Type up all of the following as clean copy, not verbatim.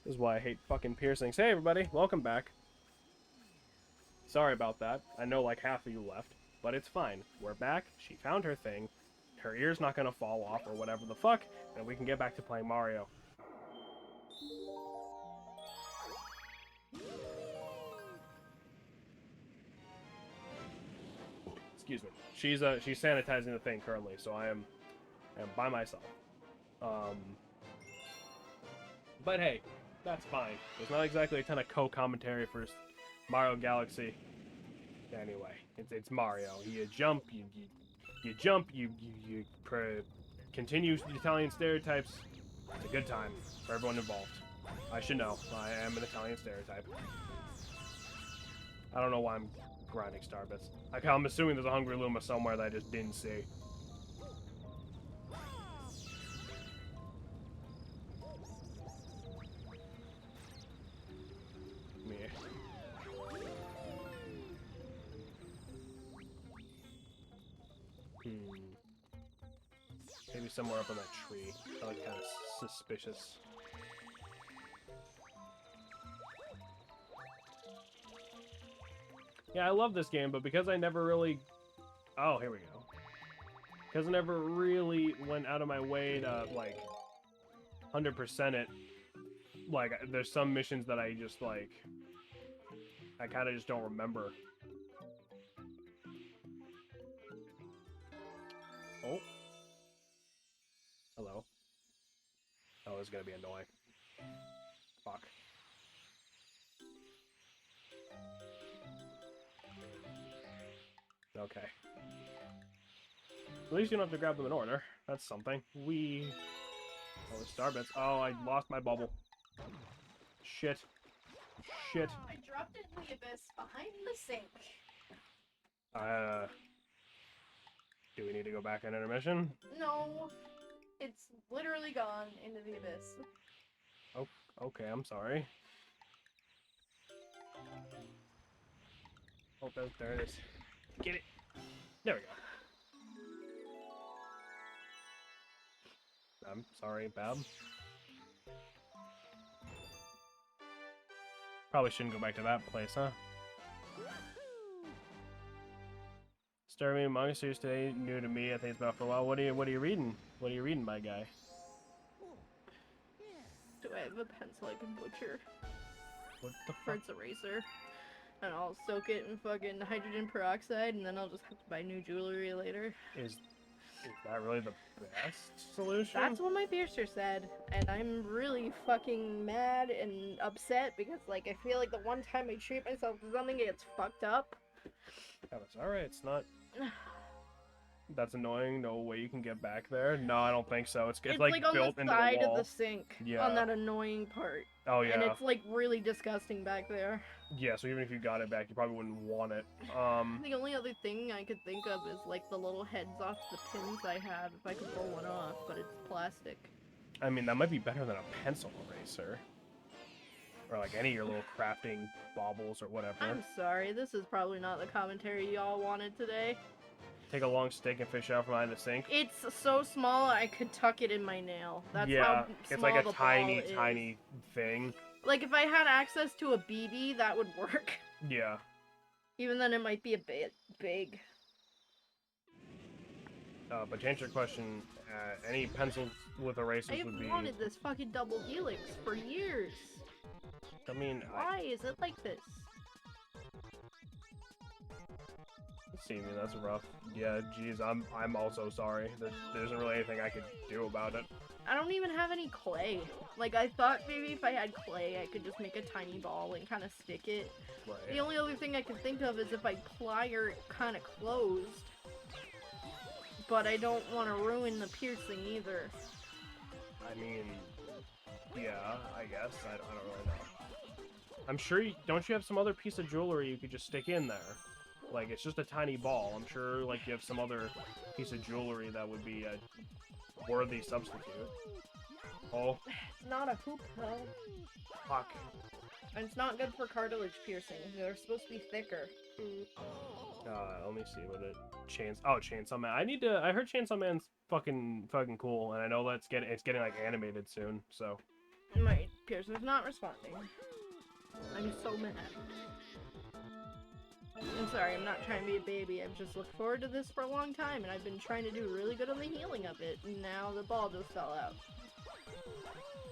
This is why I hate fucking piercings. Hey everybody, welcome back. Sorry about that. I know like half of you left, but it's fine. We're back. She found her thing. Her ear's not gonna fall off or whatever the fuck, and we can get back to playing Mario. Excuse me. She's sanitizing the thing currently, so I am by myself. But hey, that's fine. There's not exactly a ton of co-commentary for Mario Galaxy. Anyway, it's Mario. You jump, you jump, you continue Italian stereotypes. It's a good time for everyone involved. I should know. I am an Italian stereotype. I don't know why I'm grinding Starbits. I'm assuming there's a Hungry Luma somewhere that I just didn't see. Maybe somewhere up on that tree. I look kind of suspicious. Yeah, I love this game, but because I never really... Oh, here we go. Because I never really went out of my way to, like, 100% it. Like, there's some missions that I just, like... I kind of just don't remember. Oh. Hello. Oh, this is gonna be annoying. Fuck. Okay. At least you don't have to grab them in order. That's something. Oh, the Starbits. Oh, I lost my bubble. Shit. Shit. I dropped it in the abyss behind the sink. Do we need to go back on intermission? No. It's literally gone into the abyss. Oh, okay, I'm sorry. Oh, there it is. Get it. There we go. I'm sorry, Bab. Probably shouldn't go back to that place, huh? Starting manga series today, new to me. I think it's been out for a while. What are you reading? What are you reading, my guy? Do I have a pencil I can butcher? What the For fuck? its eraser. And I'll soak it in fucking hydrogen peroxide, and then I'll just have to buy new jewelry later. Is that really the best solution? That's what my piercer said, and I'm really fucking mad and upset because, like, I feel like the one time I treat myself to something, it gets fucked up. Yeah, it's alright. It's not. That's annoying. No way you can get back there. No, I don't think so. It's like on built the into side the wall. of the sink. Yeah. On that annoying part. Oh yeah. And it's like really disgusting back there. Yeah. So even if you got it back, you probably wouldn't want it. The only other thing I could think of is like the little heads off the pins I have if I could pull one off, but it's plastic. I mean, that might be better than a pencil eraser. Or like any of your little crafting baubles or whatever. I'm sorry, this is probably not the commentary y'all wanted today. Take a long stick and fish out from behind the sink. It's so small I could tuck it in my nail. That's yeah, how small it's like a the tiny, ball is. tiny thing. Like if I had access to a BB, that would work. Yeah. Even then, it might be a bit big. But to answer your question, any pencils with erasers would be... I've wanted this fucking double helix for years. I mean, Why is it like this? See me, that's rough. Yeah, geez, I'm also sorry. There isn't really anything I could do about it. I don't even have any clay. Like, I thought maybe if I had clay, I could just make a tiny ball and kind of stick it. Right. The only other thing I could think of is if I plier it kind of closed. But I don't want to ruin the piercing either. I mean, yeah, I guess. I don't really know. I'm sure don't you have some other piece of jewelry you could just stick in there? Like, it's just a tiny ball. I'm sure, like, you have some other piece of jewelry that would be a worthy substitute. Oh. It's not a hoop, though. Fuck. And it's not good for cartilage piercings. They're supposed to be thicker. Let me see what it... Chainsaw Man. I heard Chainsaw Man's fucking cool, and I know it's getting, like, animated soon, so... My Pearson's not responding. I'm so mad. I'm sorry, I'm not trying to be a baby. I've just looked forward to this for a long time, and I've been trying to do really good on the healing of it, and now the ball just fell out.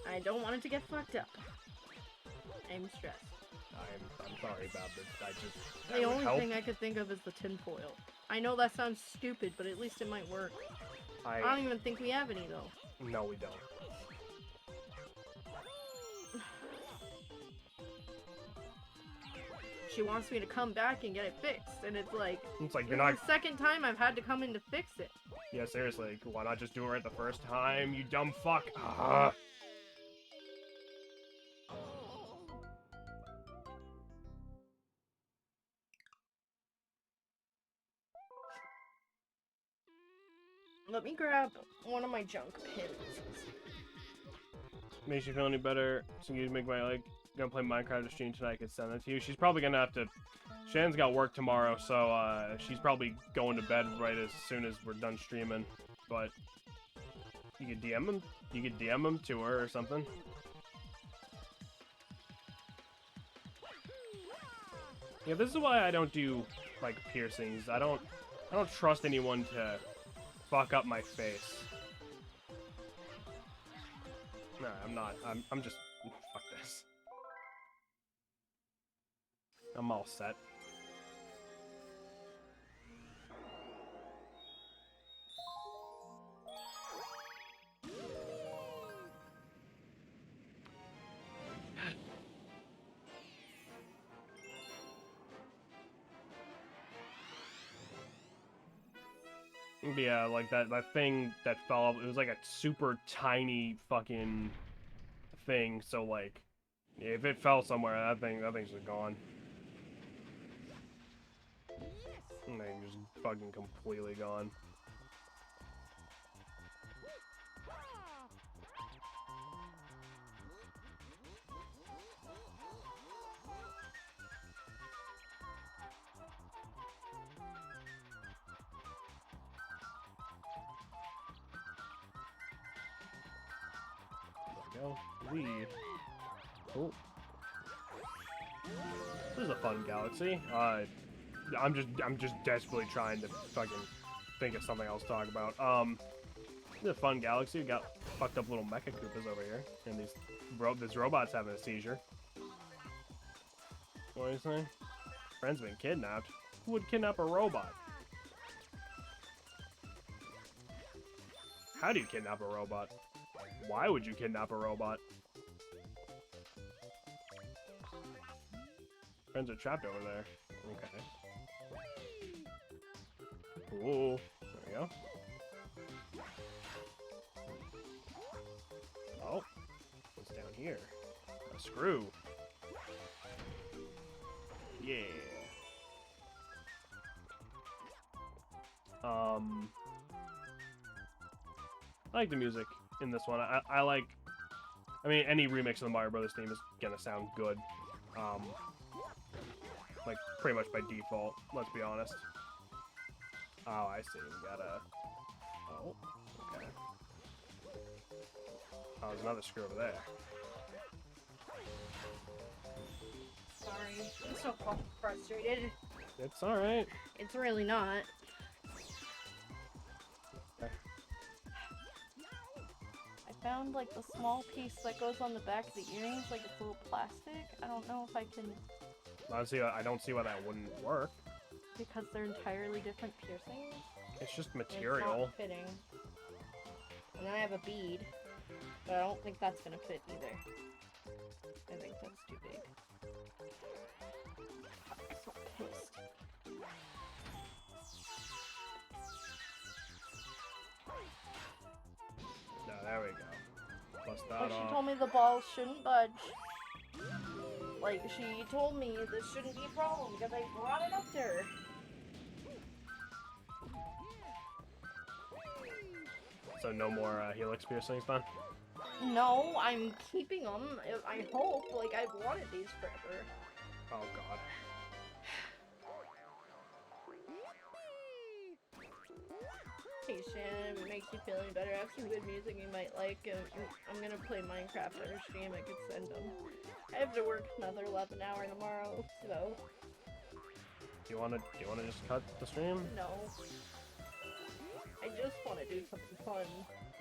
I don't want it to get fucked up. I'm stressed. I'm sorry about this. The only thing I could think of is the tinfoil. I know that sounds stupid, but at least it might work. I don't even think we have any, though. No, we don't. She wants me to come back and get it fixed, and it's like you're not. The second time I've had to come in to fix it. Yeah, seriously, why not just do it right the first time, you dumb fuck? Ah. Let me grab one of my junk pins. Makes you feel any better? So you make my gonna play Minecraft stream tonight. I could send that to you. She's probably gonna have to. Shannon's got work tomorrow, so she's probably going to bed right as soon as we're done streaming. But you could DM him. You could DM him to her or something. Yeah, this is why I don't do like piercings. I don't trust anyone to fuck up my face. No, I'm not. I'm just fuck this. I'm all set. Yeah, like that thing that fell off, it was like a super tiny fucking thing, so like if it fell somewhere, that thing's just gone. That thing just fucking completely gone. Leave. Cool. This is a fun galaxy. I'm just desperately trying to fucking think of something else to talk about. This is a fun galaxy. We got fucked up little mecha Koopas over here, and this robot's having a seizure. What are you saying? Friend's been kidnapped. Who would kidnap a robot? How do you kidnap a robot? Why would you kidnap a robot? Friends are trapped over there. Okay. Ooh. There we go. Oh. What's down here? A screw. Yeah. I like the music in this one. I like... I mean, any remix of the Mario Brothers theme is gonna sound good. Like, pretty much by default, let's be honest. Oh, I see. We got a... Oh, okay. Oh, there's another screw over there. Sorry, I'm so fucking frustrated. It's alright. It's really not. Okay. I found like the small piece that goes on the back of the earrings, like it's a little plastic. I don't know if I can... Honestly, I don't see why that wouldn't work. Because they're entirely different piercings? It's just It's material. not fitting. And then I have a bead, but I don't think that's gonna fit either. I think that's too big. I'm so pissed. No, there we go. Bust that But she off. told me the balls shouldn't budge. Like, she told me this shouldn't be a problem because I brought it up to her. So no more helix piercings then? No, I'm keeping them. I hope. Like, I've wanted these forever. Oh god. Hey, Hey Shannon, if it makes you feel any better, I have some good music you might like. I'm gonna play Minecraft on your stream. I could send them. I have to work another 11 hour tomorrow, so. Do you wanna just cut the stream? No. I just want to do something fun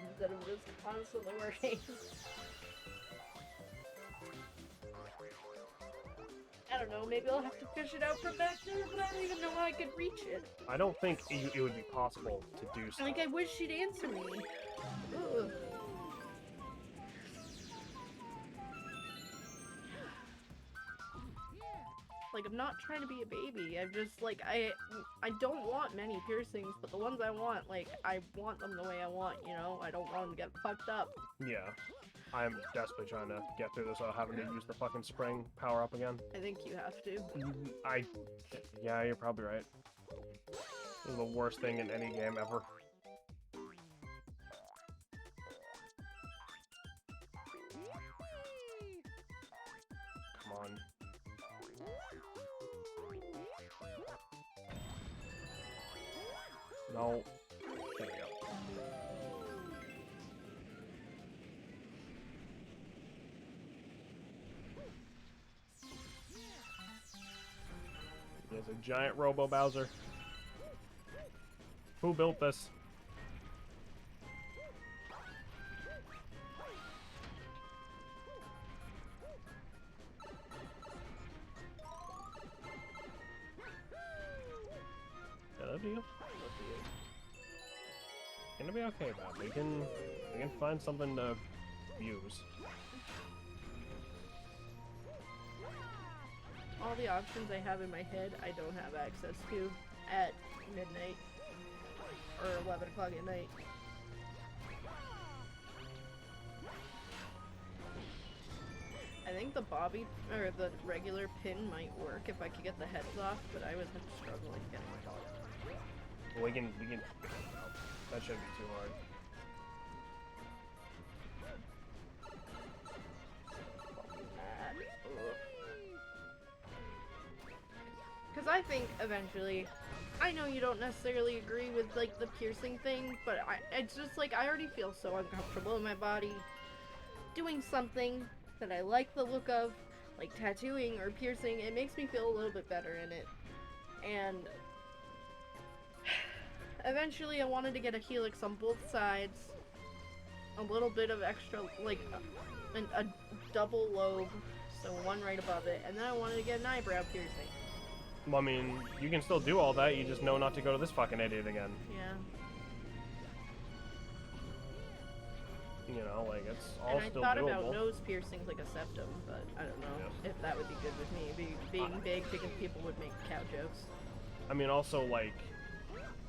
instead of just constantly working. I don't know, maybe I'll have to fish it out from back there, but I don't even know how I could reach it. I don't think it would be possible to do so. Like, I wish she'd answer me. Ugh. Like, I'm not trying to be a baby. I'm just, like, I don't want many piercings, but the ones I want, like, I want them the way I want, you know? I don't want them to get fucked up. Yeah. I'm desperately trying to get through this without having to use the fucking spring power up again. I think you have to. Yeah, you're probably right. This is the worst thing in any game ever. Come on. No. There we go. There's a giant Robo Bowser. Who built this? I love you. Gonna be okay, Bob. We can find something to use. All the options I have in my head, I don't have access to at midnight or 11 o'clock at night. I think the bobby or the regular pin might work if I could get the heads off, but I was struggling getting it off. We can. That shouldn't be too hard. Because I think eventually, I know you don't necessarily agree with like the piercing thing, but it's just like I already feel so uncomfortable in my body doing something that I like the look of, like tattooing or piercing. It makes me feel a little bit better in it. And eventually I wanted to get a helix on both sides, a little bit of extra, like a double lobe, so one right above it, and then I wanted to get an eyebrow piercing. Well, I mean, you can still do all that, you just know not to go to this fucking idiot again. Yeah. You know, like, it's all and still I thought doable. about nose piercings like a septum, but I don't know if that would be good with me. Being big, thinking people would make cow jokes. I mean, also, like,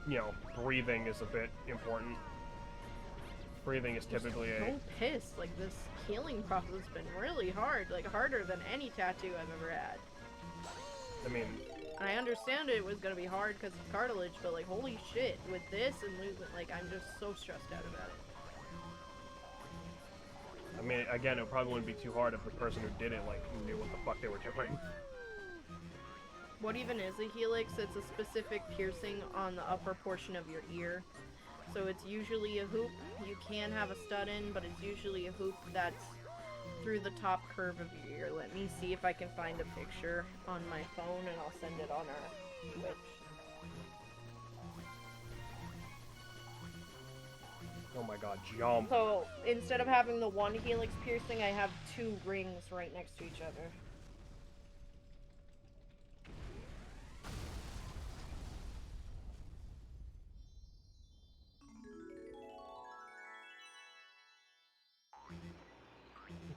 you know, breathing is a bit important. Breathing is typically So pissed. Like, this healing process has been really hard. Like, harder than any tattoo I've ever had. I mean... I understand it was gonna be hard because of cartilage, but, like, holy shit. With this and losing, like, I'm just so stressed out about it. I mean, again, it probably wouldn't be too hard if the person who did it, like, knew what the fuck they were doing. What even is a helix? It's a specific piercing on the upper portion of your ear. So it's usually a hoop. You can have a stud in, but it's usually a hoop that's through the top curve of your ear. Let me see if I can find a picture on my phone and I'll send it on our Twitch. Oh my god, jump. So instead of having the one helix piercing, I have two rings right next to each other.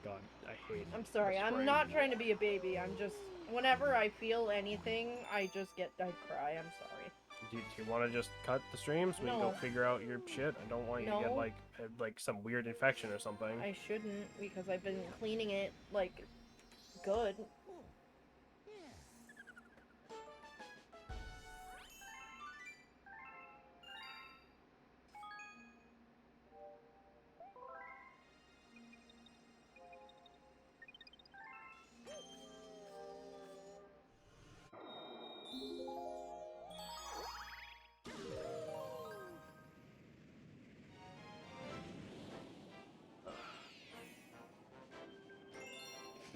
God, I hate I'm sorry, the I'm spring. not trying to be a baby. I'm just, whenever I feel anything, I cry. I'm sorry. Do you want to just cut the stream so we can go No. figure out your shit? I don't want you to get, No. like some weird infection or something. I shouldn't, because I've been cleaning it, like, good.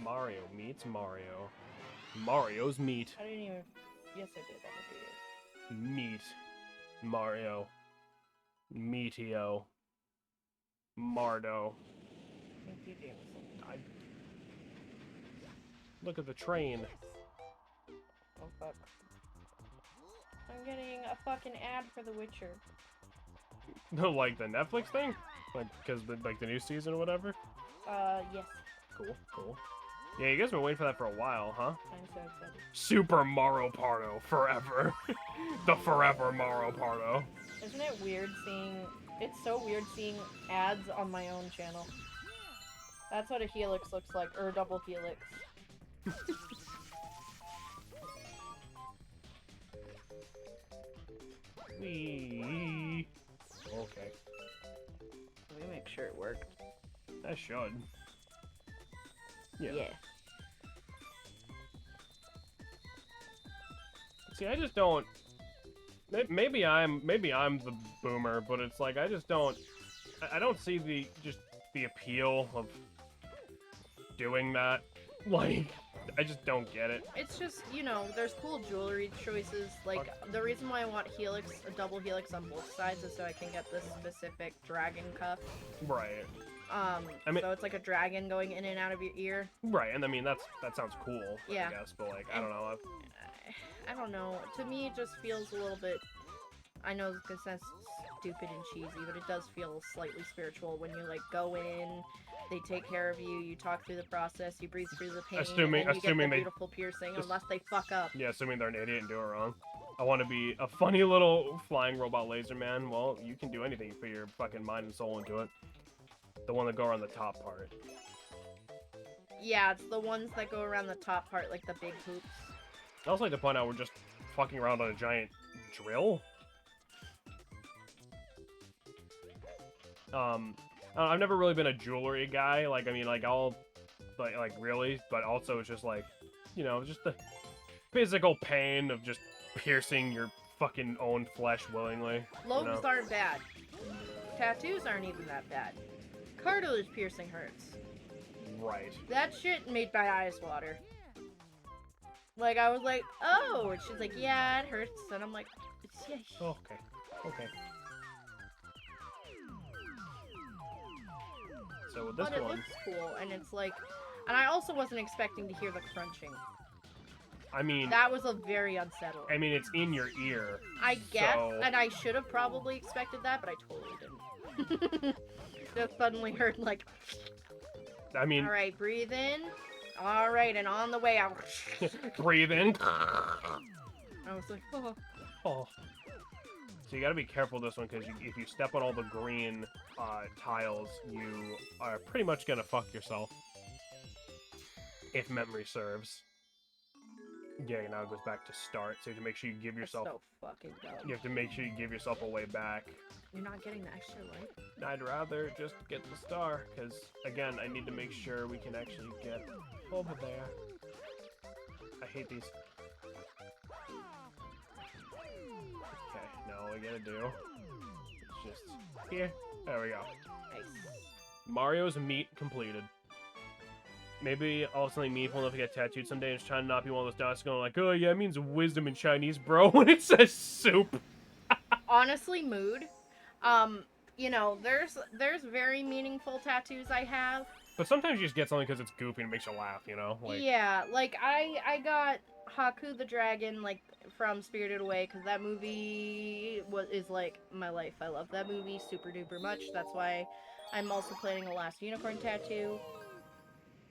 Mario meets Mario. Mario's meat. I didn't even... Yes, I did. I repeated. Meat. Mario. Meatio. Mardo. Thank you, Jameson. Look at the train. Oh, fuck. I'm getting a fucking ad for The Witcher. Like the Netflix thing? Like, because like the new season or whatever? Yes. Cool, cool. Yeah, you guys been waiting for that for a while, huh? I'm so excited. Super Mario Pardo forever. The forever Mario Pardo. Isn't it weird seeing... It's so weird seeing ads on my own channel. That's what a helix looks like, or a double helix. Wee. Okay. Let me make sure it worked. That should. Yeah. See, I just don't. Maybe I'm the boomer, but it's like I just don't. I don't see the appeal of doing that. Like, I just don't get it. It's just, you know, there's cool jewelry choices. Like, the reason why I want helix, a double helix on both sides is so I can get this specific dragon cuff. Right. I mean, so it's like a dragon going in and out of your ear. Right, and I mean that sounds cool. Yeah. I guess, but like I don't know. I don't know. To me, it just feels a little bit. I know this sounds stupid and cheesy, but it does feel slightly spiritual when you like go in. They take care of you. You talk through the process. You breathe through the pain. Assuming and you get the they beautiful piercing, unless they fuck up. Yeah, assuming they're an idiot and do it wrong. I want to be a funny little flying robot laser man. Well, you can do anything. You put your fucking mind and soul into it. The one that go around the top part. Yeah, it's the ones that go around the top part, like the big hoops. I also like to point out we're just fucking around on a giant drill. I've never really been a jewelry guy. Like, I mean, like, I'll, like really, but also it's just like, you know, just the physical pain of just piercing your fucking own flesh willingly. Lobes you know? aren't bad. Tattoos aren't even that bad. Cartilage piercing hurts. Right. That shit made my eyes water. Like, I was like, oh, and she's like, yeah, it hurts, and I'm like, yeah. Okay. Okay. So with this but it one, looks cool, and it's like, and I also wasn't expecting to hear the crunching. I mean, that was a very unsettling. I mean, it's in your ear. I guess, so... and I should have probably expected that, but I totally didn't. Just suddenly heard like. I mean. All right, breathe in. All right, and on the way out. Breathe in. I was like, oh. Oh. So you gotta be careful with this one, because if you step on all the green tiles, you are pretty much gonna fuck yourself. If memory serves. Yeah, now it goes back to start, so you have to make sure you give yourself... That's so fucking dumb. You have to make sure you give yourself a way back. You're not getting the extra life? I'd rather just get the star, because, again, I need to make sure we can actually get over there. I hate these. Okay, now all I gotta do is just... Here. There we go. Nice. Mario's meat completed. Maybe I'll have something meaningful enough to get tattooed someday and just trying to not be one of those dots going like, oh yeah, it means wisdom in Chinese, bro, when it says soup. Honestly, mood. You know, there's very meaningful tattoos I have. But sometimes you just get something because it's goofy and it makes you laugh, you know? Like... Yeah, like I got Haku the Dragon, like, from Spirited Away, because that movie is like my life. I love that movie super duper much. That's why I'm also planning a Last Unicorn tattoo.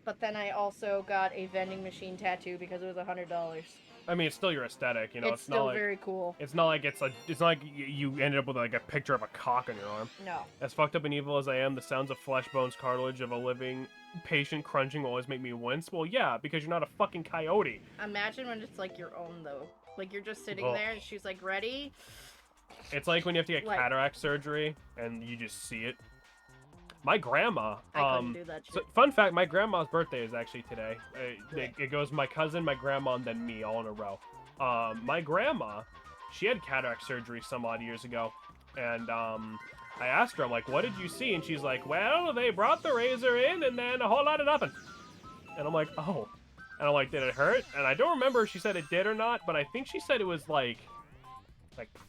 But then I also got a vending machine tattoo because it was $100. I mean, it's still your aesthetic, you know. It's not still like, very cool. It's not like it's not like you ended up with like a picture of a cock on your arm. No. As fucked up and evil as I am, the sounds of flesh, bones, cartilage of a living patient crunching will always make me wince. Well, yeah, because you're not a fucking coyote. Imagine when it's like your own though. Like you're just sitting there and she's like, "Ready?" It's like when you have to get cataract surgery and you just see it. My grandma, I couldn't do that shit. So, fun fact, my grandma's birthday is actually today. It goes my cousin, my grandma, and then me all in a row. My grandma, she had cataract surgery some odd years ago, and I asked her, I'm like, what did you see? And she's like, well, they brought the razor in, and then a whole lot of nothing. And I'm like, oh. And I'm like, did it hurt? And I don't remember if she said it did or not, but I think she said it was like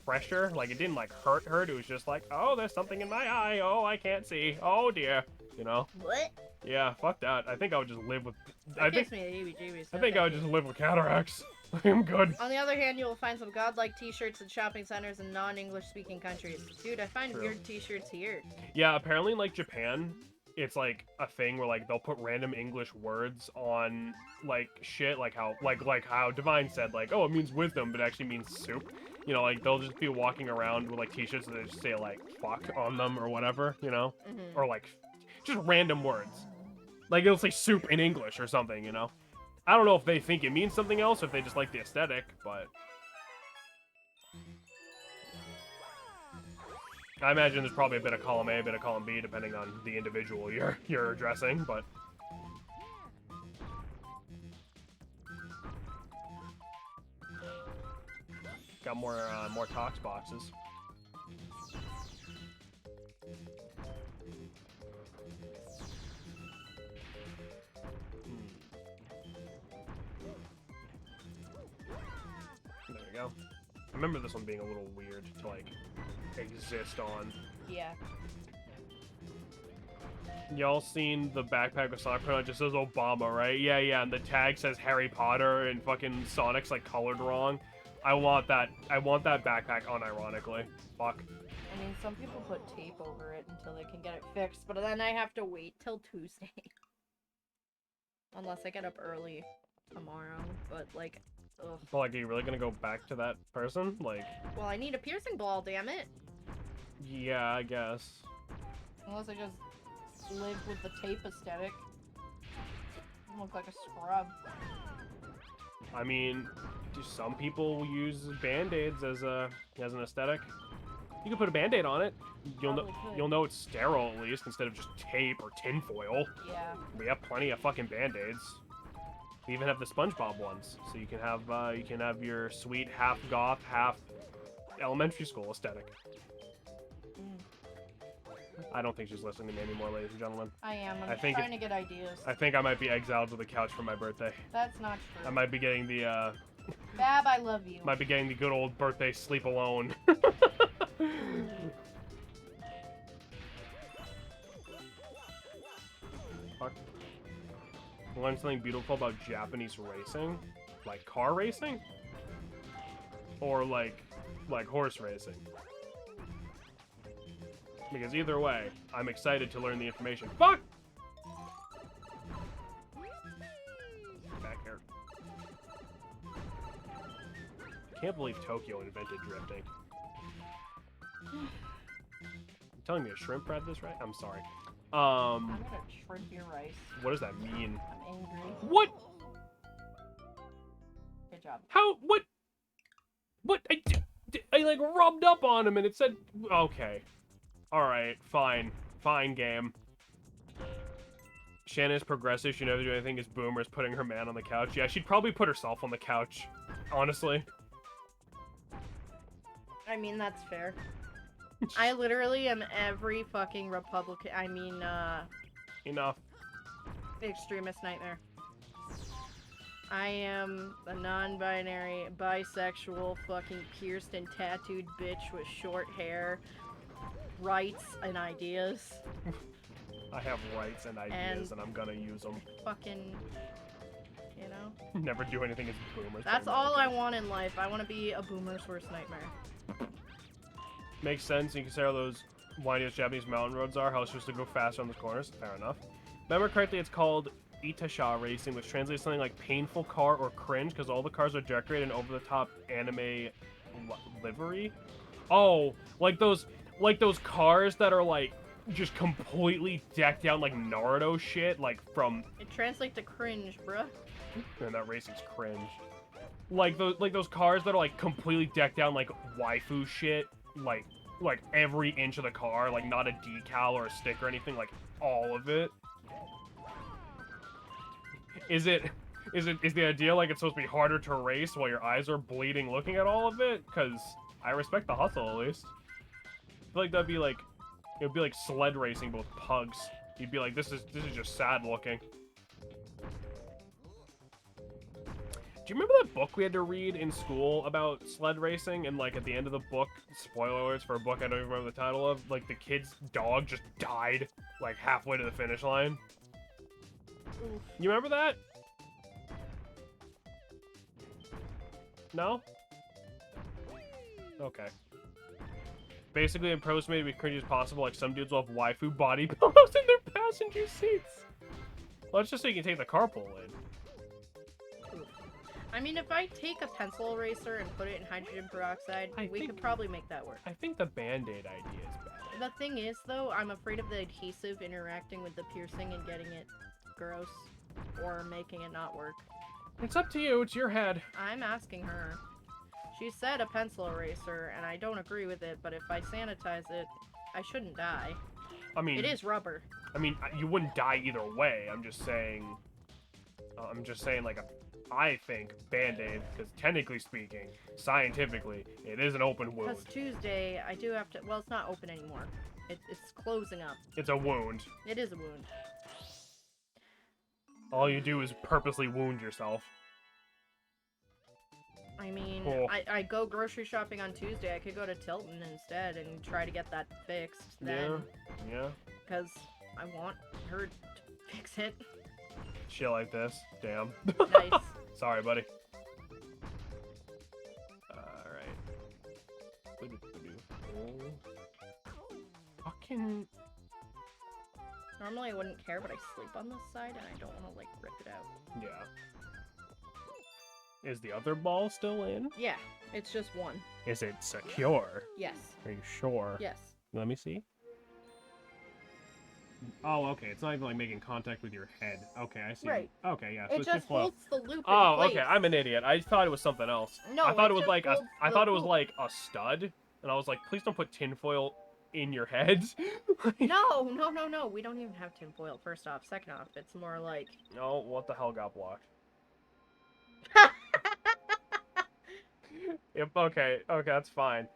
pressure. Like, it didn't, like, hurt. It was just like, oh, there's something in my eye. Oh, I can't see. Oh, dear. You know? What? Yeah, fuck that. I think I would just live with... That gives me the heebie-jeebies. I think I would just live with cataracts. I'm good. On the other hand, you will find some godlike t-shirts in shopping centers in non-English speaking countries. Dude, I find weird t-shirts here. Yeah, apparently in, like, Japan, it's, like, a thing where, like, they'll put random English words on, like, shit, like how Divine said, like, oh, it means wisdom, but it actually means soup. You know, like, they'll just be walking around with, like, t-shirts and they just say, like, fuck on them or whatever, you know? Mm-hmm. Or, like, just random words. Like, it'll say soup in English or something, you know? I don't know if they think it means something else or if they just like the aesthetic, but... I imagine there's probably a bit of column A, a bit of column B, depending on the individual you're addressing, but... Got more tox boxes. There we go. I remember this one being a little weird to, like, exist on. Yeah. Y'all seen the backpack with Sonic on it? Just says Obama, right? Yeah, and the tag says Harry Potter and fucking Sonic's, like, colored wrong. I want that backpack unironically. Fuck. I mean, some people put tape over it until they can get it fixed, but then I have to wait till Tuesday. Unless I get up early tomorrow, but, like, ugh. But, like, are you really gonna go back to that person? Like... Well, I need a piercing ball, damn it. Yeah, I guess. Unless I just live with the tape aesthetic. I look like a scrub. I mean, do some people use band-aids as an aesthetic? You can put a band-aid on it. You'll know it's sterile at least instead of just tape or tinfoil. Yeah. We have plenty of fucking band-aids. We even have the SpongeBob ones, so you can have your sweet half goth, half elementary school aesthetic. I don't think she's listening to me anymore, ladies and gentlemen. I am. I'm trying to get ideas. I think I might be exiled to the couch for my birthday. That's not true. I might be getting the, Bab, I love you. Might be getting the good old birthday sleep alone. Fuck. Learn something beautiful about Japanese racing? Like car racing? Or like horse racing? Because either way, I'm excited to learn the information. Fuck! Back here. Can't believe Tokyo invented drifting. You telling me a shrimp read this right? I'm sorry. I'm gonna shrimp your rice. What does that mean? I'm angry. What? Good job. How? What? I like rubbed up on him and it said, okay. Alright, fine. Fine, game. Shannon's progressive. She never do anything as Boomer's putting her man on the couch. Yeah, she'd probably put herself on the couch. Honestly. I mean, that's fair. I literally am every fucking Republican. I mean, Enough. extremist nightmare. I am a non-binary, bisexual, fucking pierced and tattooed bitch with short hair, rights and ideas. I have rights and ideas and I'm gonna use them. Fucking, you know? Never do anything as Boomers. That's all I want in life. I want to be a Boomer's worst nightmare. Makes sense. You can see how those windiest Japanese mountain roads are. How it's supposed to go faster on the corners. Fair enough. Remember correctly, it's called Itasha Racing, which translates something like painful car or cringe, because all the cars are decorated in over-the-top anime livery. Oh, like those cars that are like just completely decked out like Naruto shit, like from. It translates to cringe, bruh. Man, that racing's cringe. Like those cars that are like completely decked out in, like waifu shit, like every inch of the car, like not a decal or a stick or anything, like all of it. Is the idea like it's supposed to be harder to race while your eyes are bleeding looking at all of it? Because I respect the hustle at least. I feel like that'd be like, it would be like sled racing but with pugs. You'd be like, this is just sad looking. Do you remember that book we had to read in school about sled racing? And like at the end of the book, spoiler alerts for a book I don't even remember the title of, like the kid's dog just died like halfway to the finish line. Oof. You remember that? No? Okay. Basically, in pros made to be cringy as possible, like some dudes will have waifu body pillows in their passenger seats. Well, it's just so you can take the carpool in. I mean, if I take a pencil eraser and put it in hydrogen peroxide, we could probably make that work. I think the Band-Aid idea is bad. The thing is, though, I'm afraid of the adhesive interacting with the piercing and getting it gross, or making it not work. It's up to you. It's your head. I'm asking her. She said a pencil eraser, and I don't agree with it, but if I sanitize it, I shouldn't die. I mean... It is rubber. I mean, you wouldn't die either way. I'm just saying, like, I think Band-Aid, because technically speaking, scientifically, it is an open wound. Because Tuesday, I do have to... Well, it's not open anymore. It's closing up. It's a wound. It is a wound. All you do is purposely wound yourself. I mean, Cool. I go grocery shopping on Tuesday. I could go to Tilton instead and try to get that fixed then. Yeah. Because I want her to fix it. Shit like this. Damn. Nice. Sorry, buddy. Alright. Fucking... Normally I wouldn't care, but I sleep on this side and I don't want to, like, rip it out. Yeah. Is the other ball still in? Yeah, it's just one. Is it secure? Yes. Are you sure? Yes. Let me see. Oh, okay. It's not even like making contact with your head. Okay, I see. Right. Okay, yeah. So It it's just flow. holds the loop in Oh, place. okay. I'm an idiot. I thought it was something else. No, I thought it was just like holds I the thought it was hoop. like a stud, and I was like, please don't put tinfoil in your head. No. We don't even have tinfoil, first off. Second off, it's more like... No, what the hell got blocked? Yep. Okay, that's fine.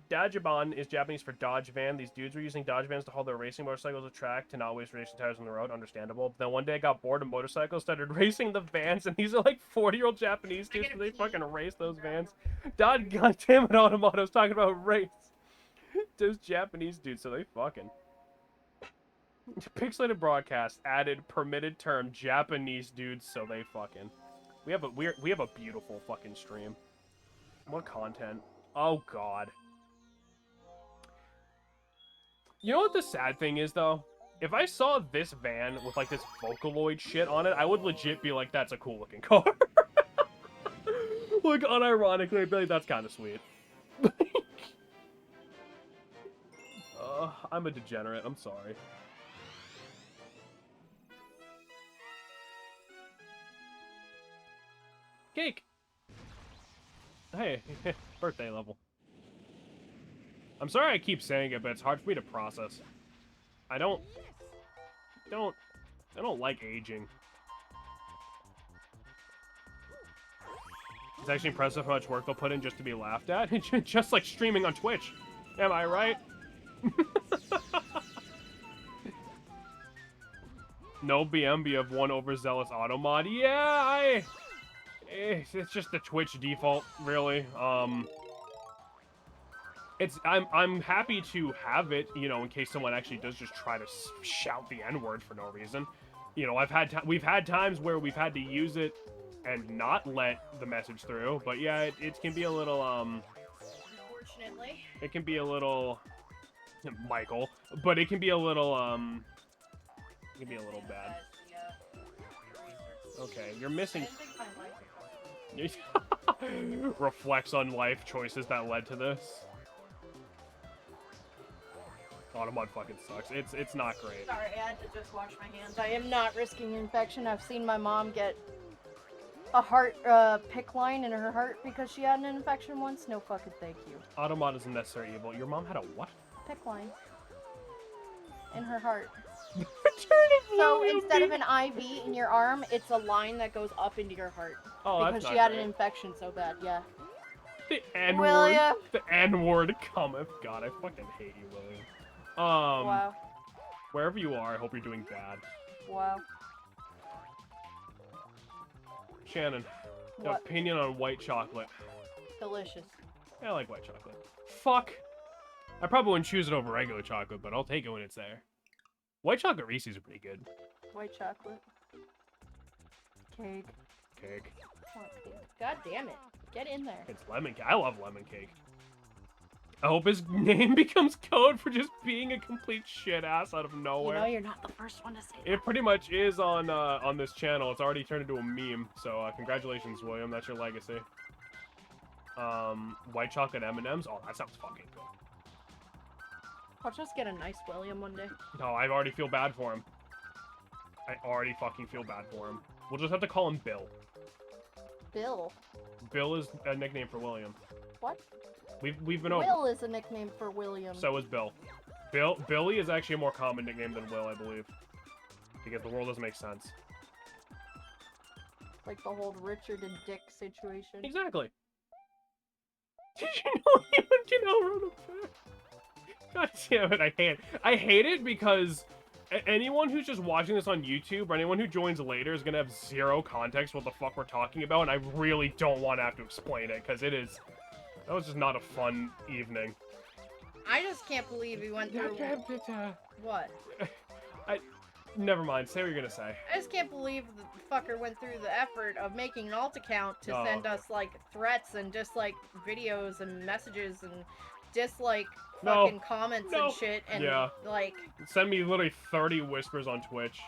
Dajiban is Japanese for Dodge van. These dudes were using Dodge vans to haul their racing motorcycles to track to not waste racing tires on the road. Understandable. But then one day I got bored of motorcycles, started racing the vans, and these are like 40-year-old Japanese dudes, and they fucking race those vans. Goddamn it, Automoto's talking about race. Those Japanese dudes, so they fucking. Pixelated broadcast added permitted term Japanese dudes, so they fucking. We have a beautiful fucking stream. What content? Oh god. You know what the sad thing is, though? If I saw this van with, like, this Vocaloid shit on it, I would legit be like, that's a cool-looking car. Like, unironically, I'd be like, that's kind of sweet. I'm a degenerate. I'm sorry. Cake! Hey, birthday level. I'm sorry I keep saying it, but it's hard for me to process. I don't like aging. It's actually impressive how much work they'll put in just to be laughed at. Just like streaming on Twitch. Am I right? No BMB of one overzealous auto mod. Yeah, it's just the Twitch default, really. I'm happy to have it, you know, in case someone actually does just try to shout the N-word for no reason. You know, we've had times where we've had to use it and not let the message through, but yeah, it can be a little Unfortunately. it can be a little Michael, but it can be a little bad. Okay, you're missing. Reflects on life choices that led to this. Automod fucking sucks. It's not great. Sorry, I had to just wash my hands. I am not risking infection. I've seen my mom get a heart pick line in her heart because she had an infection once. No fucking thank you. Automod isn't necessarily evil. Your mom had a what? Pick line in her heart. Turn So instead of an IV in your arm, it's a line that goes up into your heart. Oh, because she had an infection so bad, yeah. The N-word. William. The N-word cometh. God, I fucking hate you, William. Wow. Wherever you are, I hope you're doing bad. Wow. Shannon, What? Opinion on white chocolate. Delicious. I like white chocolate. Fuck. I probably wouldn't choose it over regular chocolate, but I'll take it when it's there. White chocolate Reese's are pretty good. White chocolate. Cake. Cake. God damn it. Get in there. It's lemon cake. I love lemon cake. I hope his name becomes code for just being a complete shit ass out of nowhere. You know, you're not the first one to say that. It pretty much is on this channel. It's already turned into a meme. So congratulations, William. That's your legacy. White chocolate M&Ms. Oh, that sounds fucking good. I'll just get a nice William one day. No, I already feel bad for him. I already fucking feel bad for him. We'll just have to call him Bill. Bill. Bill is a nickname for William. What? We've been over. Will is a nickname for William. So is Bill. Billy is actually a more common nickname than Will, I believe. Because the world doesn't make sense. Like the whole Richard and Dick situation. Exactly. Did you know wrote a fair? God damn it, I hate it because anyone who's just watching this on YouTube or anyone who joins later is gonna have zero context what the fuck we're talking about, and I really don't want to have to explain it, because that was just not a fun evening. I just can't believe he went through... What? Never mind, say what you're gonna say. I just can't believe the fucker went through the effort of making an alt account to send us, like, threats and dislike videos and messages and dislike fucking comments and shit, and, like... Send me literally 30 whispers on Twitch.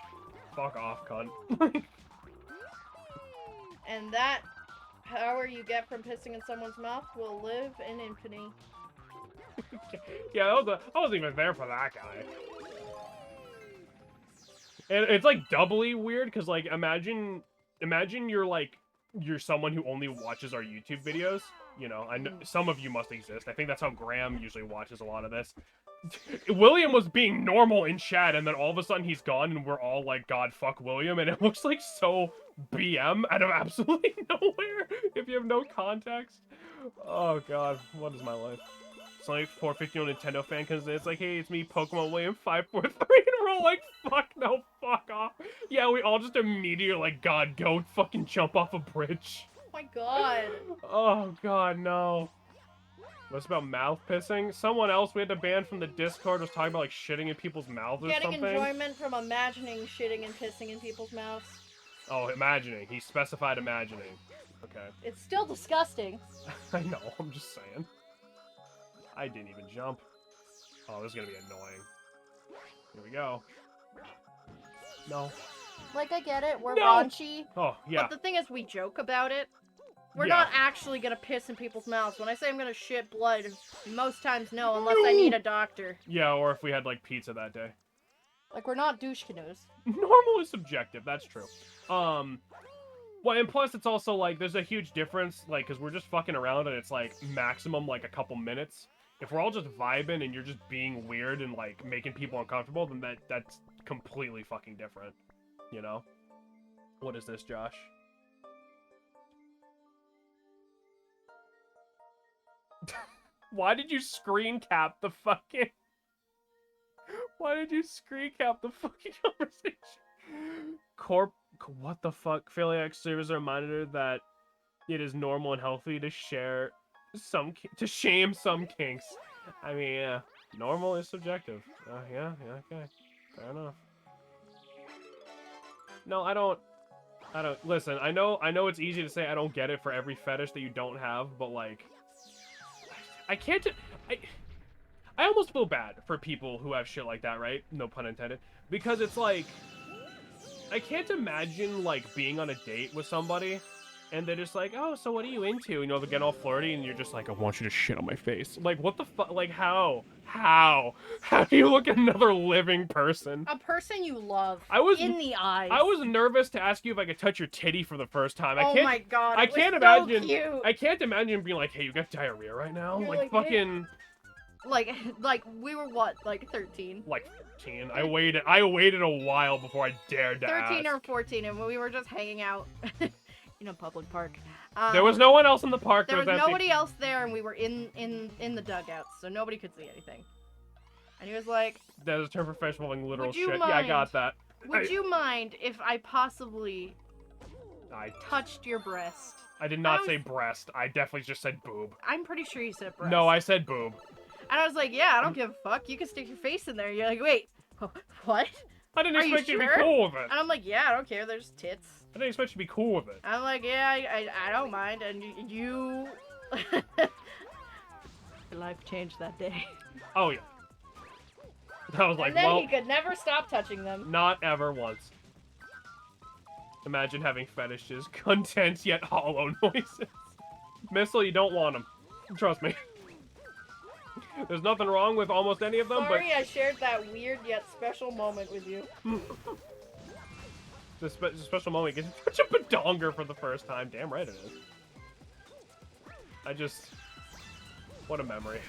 Fuck off, cunt. And that power you get from pissing in someone's mouth will live in infamy. Yeah, I wasn't even there for that guy. And it's like doubly weird because like imagine you're someone who only watches our YouTube videos. You know, I know some of you must exist. I think that's how Graham usually watches a lot of this. William was being normal in chat, and then all of a sudden he's gone, and we're all like, "God, fuck William," and it looks like so BM out of absolutely nowhere if you have no context. Oh God, what is my life? It's like 450 on Nintendo fan because it's like, hey, it's me, Pokemon William 543, and we're all like, fuck no, fuck off. Yeah, we all just immediately like, God, go fucking jump off a bridge. Oh my God. Oh God, no. What's about mouth pissing? Someone else we had to ban from the Discord was talking about like shitting in people's mouths or Getting something. enjoyment from imagining shitting and pissing in people's mouths. Oh, imagining. He specified imagining. Okay. It's still disgusting. I know, I'm just saying. I didn't even jump. Oh, this is gonna be annoying. Here we go. No. Like, I get it, we're No! raunchy. Oh, yeah. But the thing is, we joke about it. We're not actually gonna piss in people's mouths. When I say I'm gonna shit blood, most times no, unless I need a doctor. Yeah, or if we had, like, pizza that day. Like, we're not douche canoes. Normal is subjective, that's true. Well, and plus it's also, like, there's a huge difference, like, because we're just fucking around and it's, like, maximum, like, a couple minutes. If we're all just vibing and you're just being weird and, like, making people uncomfortable, then that's completely fucking different. You know? What is this, Josh? Why did you screen cap the fucking... Why did you screen cap the fucking conversation? What the fuck? Philiac servers are monitored that it is normal and healthy to share to shame some kinks. I mean, yeah, normal is subjective. Yeah, okay, fair enough. No, I don't. Listen, I know it's easy to say I don't get it for every fetish that you don't have, but like, I can't. I almost feel bad for people who have shit like that, right? No pun intended. Because it's like, I can't imagine like being on a date with somebody and they're just like, oh, so what are you into? You know, they're getting all flirty, and you're just like, I want you to shit on my face. Like, what the fuck? Like, how? How do you look at another living person? A person you love. In the eyes. I was nervous to ask you if I could touch your titty for the first time. Oh my God, I can't imagine. So cute. I can't imagine being like, hey, you got diarrhea right now? You're like fucking. Hey. Like we were what? Like 13. Like 13. I waited a while before I dared to 13 ask. or 14, and we were just hanging out. In a public park. There was no one else in the park. There was nobody else there, and we were in the dugouts, so nobody could see anything. And he was like, "There's a term for festival and literal would you shit." mind, Yeah, I got that. Would you mind if I possibly I touched your breast. I did not say breast. I definitely just said boob. I'm pretty sure you said breast. No, I said boob. And I was like, yeah, I don't give a fuck. You can stick your face in there. You're like, wait, what? I didn't Are expect you you to sure? be cool with it. And I'm like, yeah, I don't care. There's tits. I didn't expect you to be cool with it. I'm like, yeah, I don't mind. And you... Your life changed that day. Oh, yeah. I was like, and then well, he could never stop touching them. not ever once. Imagine having fetishes, content yet hollow noises. Missile, you don't want them. Trust me. There's nothing wrong with almost any of them, Sorry I shared that weird yet special moment with you. It's a special moment. Gets such a badonger for the first time. Damn right it is. I just... What a memory.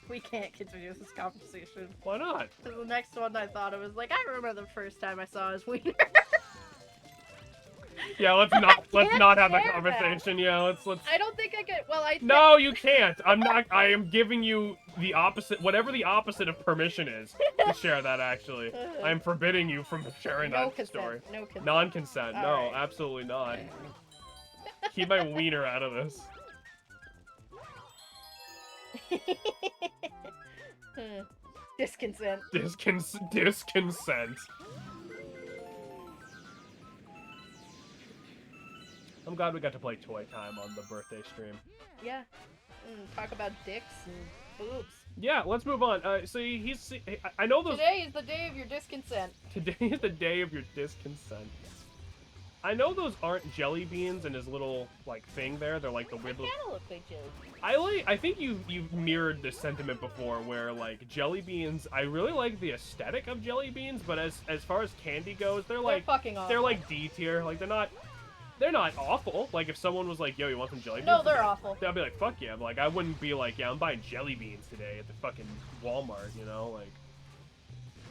We can't continue this conversation. Why not? Because the next one I thought it was like, I remember the first time I saw his wiener. Yeah, let's not have that conversation. That. Yeah, let's. I don't think I could. Well, No, you can't. I'm not. I am giving you the opposite, whatever the opposite of permission is, to share that. Actually, I'm forbidding you from sharing no that consent. story. No consent. Non-consent. All No, right. absolutely not. Keep my wiener out of this. Disconsent. Disconsent. I'm glad we got to play Toy Time on the birthday stream. Yeah. Talk about dicks and boobs. Yeah, let's move on. I know those... Today is the day of your disconsent. Today is the day of your disconsent. I know those aren't jelly beans and his little, like, thing there. They're like the weird little... They kinda look like jelly beans. I think you've mirrored this sentiment before, where, like, jelly beans... I really like the aesthetic of jelly beans, but as far as candy goes, they're like... They're fucking awful. They're like D tier. Like, they're not awful. Like, if someone was like, yo, you want some jelly beans? No, they're awful. I'd be like, fuck yeah. Like, I wouldn't be like, yeah, I'm buying jelly beans today at the fucking Walmart, you know? Like,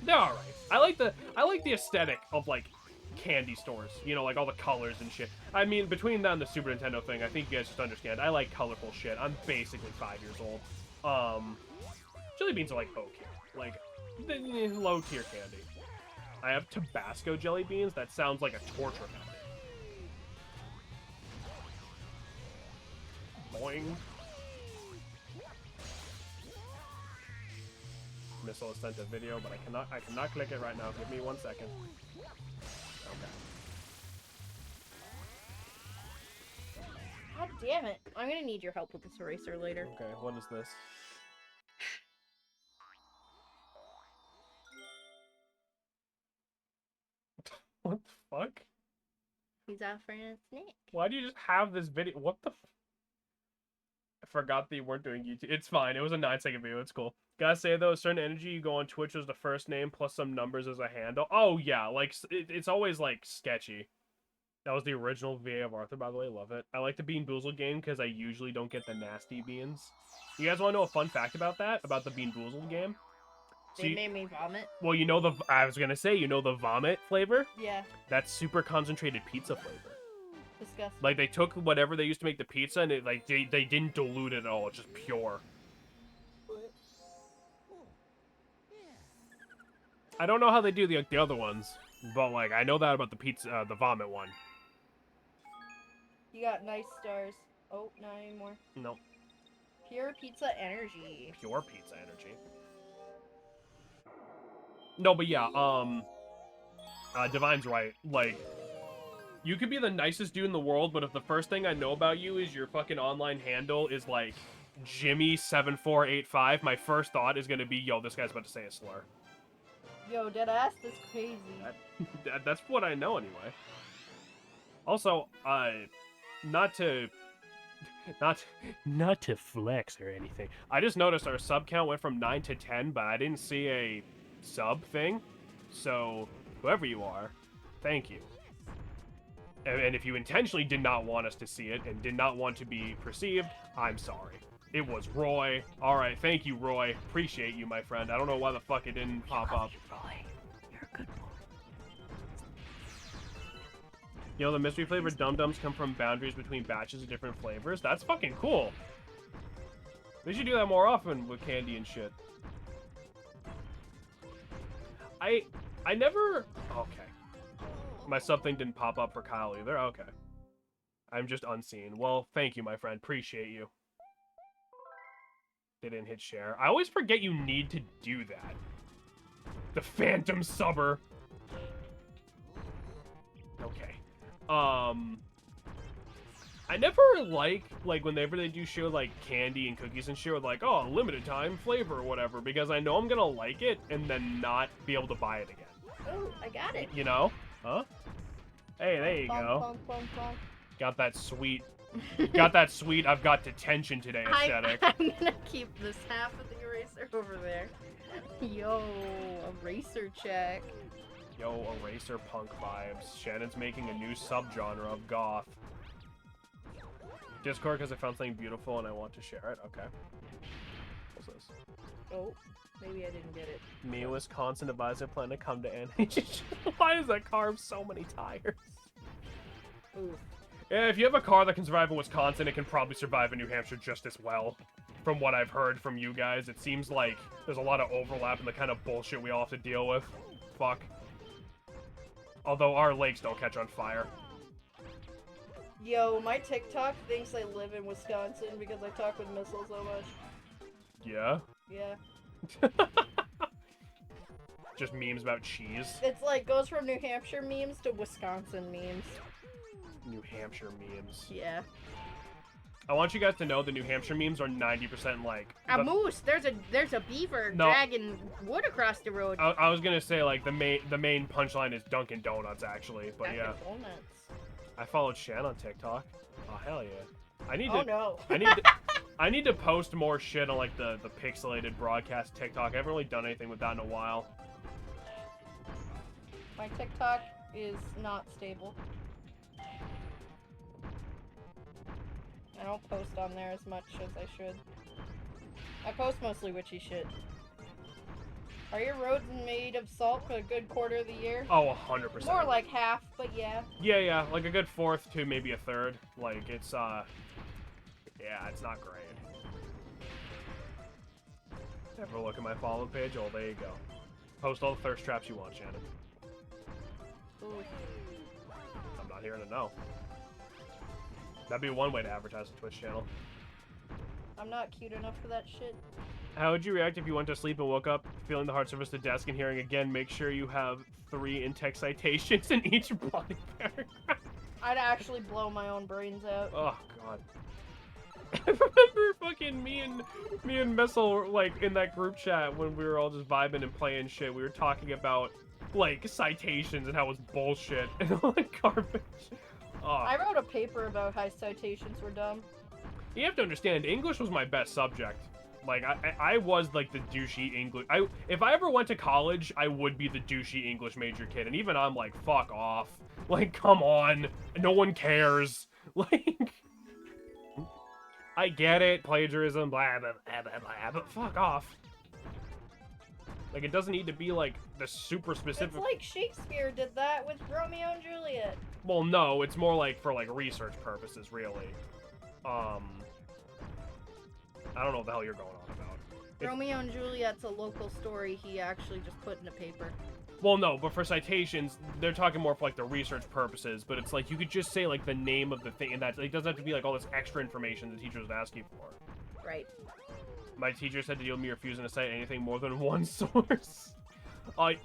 they're alright. I like the aesthetic of, like, candy stores. You know, like, all the colors and shit. I mean, between that and the Super Nintendo thing, I think you guys just understand. I like colorful shit. I'm basically 5 years old. Jelly beans are, like, okay. Like, low-tier candy. I have Tabasco jelly beans. That sounds like a torture method. Boing. Missile has sent a video, but I cannot click it right now. Give me 1 second. Okay. God damn it. I'm gonna need your help with this eraser later. Okay, what is this? What the fuck? He's out for a snack. Why do you just have this video? What the I forgot that you weren't doing YouTube. It's fine. It was a 9-second video. It's cool. Gotta say, though, a certain energy you go on Twitch was the first name plus some numbers as a handle. Oh, yeah. Like, it's always, like, sketchy. That was the original VA of Arthur, by the way. Love it. I like the Bean Boozled game because I usually don't get the nasty beans. You guys want to know a fun fact about that? About the Bean Boozled game? They made me vomit. Well, you know I was gonna say, you know the vomit flavor? Yeah. That's super concentrated pizza flavor. Disgusting. Like, they took whatever they used to make the pizza, and they didn't dilute it at all. It's just pure. I don't know how they do the other ones, but, like, I know that about the pizza, the vomit one. You got nice stars. Oh, not anymore. Nope. Pure pizza energy. Pure pizza energy. No, but yeah, Divine's right. Like, you could be the nicest dude in the world, but if the first thing I know about you is your fucking online handle is, like, Jimmy7485, my first thought is gonna be, yo, this guy's about to say a slur. Yo, deadass, that's crazy. That's what I know, anyway. Also, not to flex or anything. I just noticed our sub count went from 9 to 10, but I didn't see a sub thing. So, whoever you are, thank you. And if you intentionally did not want us to see it and did not want to be perceived, I'm sorry. It was Roy. Alright, thank you, Roy. Appreciate you, my friend. I don't know why the fuck it didn't pop up. You're a good boy. You know, the mystery flavored Dum-Dums come from boundaries between batches of different flavors. That's fucking cool. They should do that more often with candy and shit. I never... Okay. My sub thing didn't pop up for Kyle either. Okay. I'm just unseen. Well, thank you, my friend. Appreciate you. They didn't hit share. I always forget you need to do that. The Phantom Subber. Okay. I never like whenever they do show like candy and cookies and shit with like, oh, limited time flavor or whatever, because I know I'm gonna like it and then not be able to buy it again. Oh, I got it. You know? Huh? Hey, there you go. Bonk, bonk, bonk. Got that sweet. Got that sweet. I've got detention today aesthetic. I'm gonna keep this half of the eraser over there. Yo, eraser check. Yo, eraser punk vibes. Shannon's making a new subgenre of goth. Discord because I found something beautiful and I want to share it. Okay. What's this? Oh, maybe I didn't get it. Me, Wisconsin advisor, plan to come to NH. Why is that car have so many tires? Ooh. Yeah, if you have a car that can survive in Wisconsin, it can probably survive in New Hampshire just as well. From what I've heard from you guys, it seems like there's a lot of overlap in the kind of bullshit we all have to deal with. Fuck. Although our lakes don't catch on fire. Yo, my TikTok thinks I live in Wisconsin because I talk with missiles so much. Yeah? Yeah. Just memes about cheese. It's like, goes from New Hampshire memes to Wisconsin memes. New Hampshire memes. Yeah. I want you guys to know the New Hampshire memes are 90% like... A moose! There's a beaver dragging wood across the road. I was gonna say, like, the main punchline is Dunkin' Donuts, actually, but Dunkin' yeah. Donuts. I followed Shan on TikTok. Oh, hell yeah. I need to... Oh, no. I need to post more shit on, like, the pixelated broadcast TikTok. I haven't really done anything with that in a while. My TikTok is not stable. I don't post on there as much as I should. I post mostly witchy shit. Are your roads made of salt for a good quarter of the year? Oh, 100%. More like half, but yeah. Yeah, like a good fourth to maybe a third. Like, it's, yeah, it's not great. Ever look at my follow page? Oh, there you go. Post all the thirst traps you want, Shannon. Ooh. I'm not hearing a no. That'd be one way to advertise a Twitch channel. I'm not cute enough for that shit. How would you react if you went to sleep and woke up feeling the hard surface of the desk and hearing again, make sure you have 3 in-text citations in each body paragraph? I'd actually blow my own brains out. Oh, God. I remember fucking me and Messel, like, in that group chat when we were all just vibing and playing shit. We were talking about, like, citations and how it was bullshit and all that garbage. Oh. I wrote a paper about how citations were dumb. You have to understand, English was my best subject. Like, I was, like, the douchey English... If I ever went to college, I would be the douchey English major kid. And even I'm like, fuck off. Like, come on. No one cares. Like... I get it, plagiarism, blah, blah, blah, blah, blah, but fuck off. Like, it doesn't need to be, like, the super specific... It's like Shakespeare did that with Romeo and Juliet. Well, no, it's more like for, like, research purposes, really. I don't know what the hell you're going on about. Romeo and Juliet's a local story he actually just put in a paper. Well, no, but for citations, they're talking more for, like, the research purposes, but it's like, you could just say, like, the name of the thing, and that it doesn't have to be, like, all this extra information the teacher was asking for. Right. My teacher said to deal with me refusing to cite anything more than one source.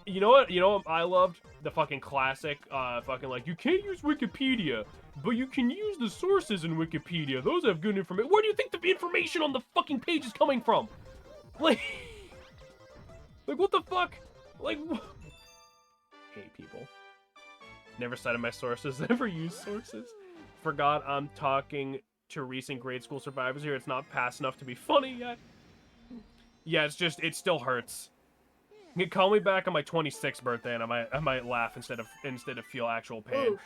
You know what I loved? The fucking classic, fucking, like, you can't use Wikipedia, but you can use the sources in Wikipedia. Those have good information. Where do you think the information on the fucking page is coming from? Like, what the fuck? Like, hate people. Never cited my sources, never used sources. Forgot I'm talking to recent grade school survivors here. It's not past enough to be funny yet. Yeah, it's just, it still hurts. You can call me back on my 26th birthday and I might laugh instead of feel actual pain. Oof.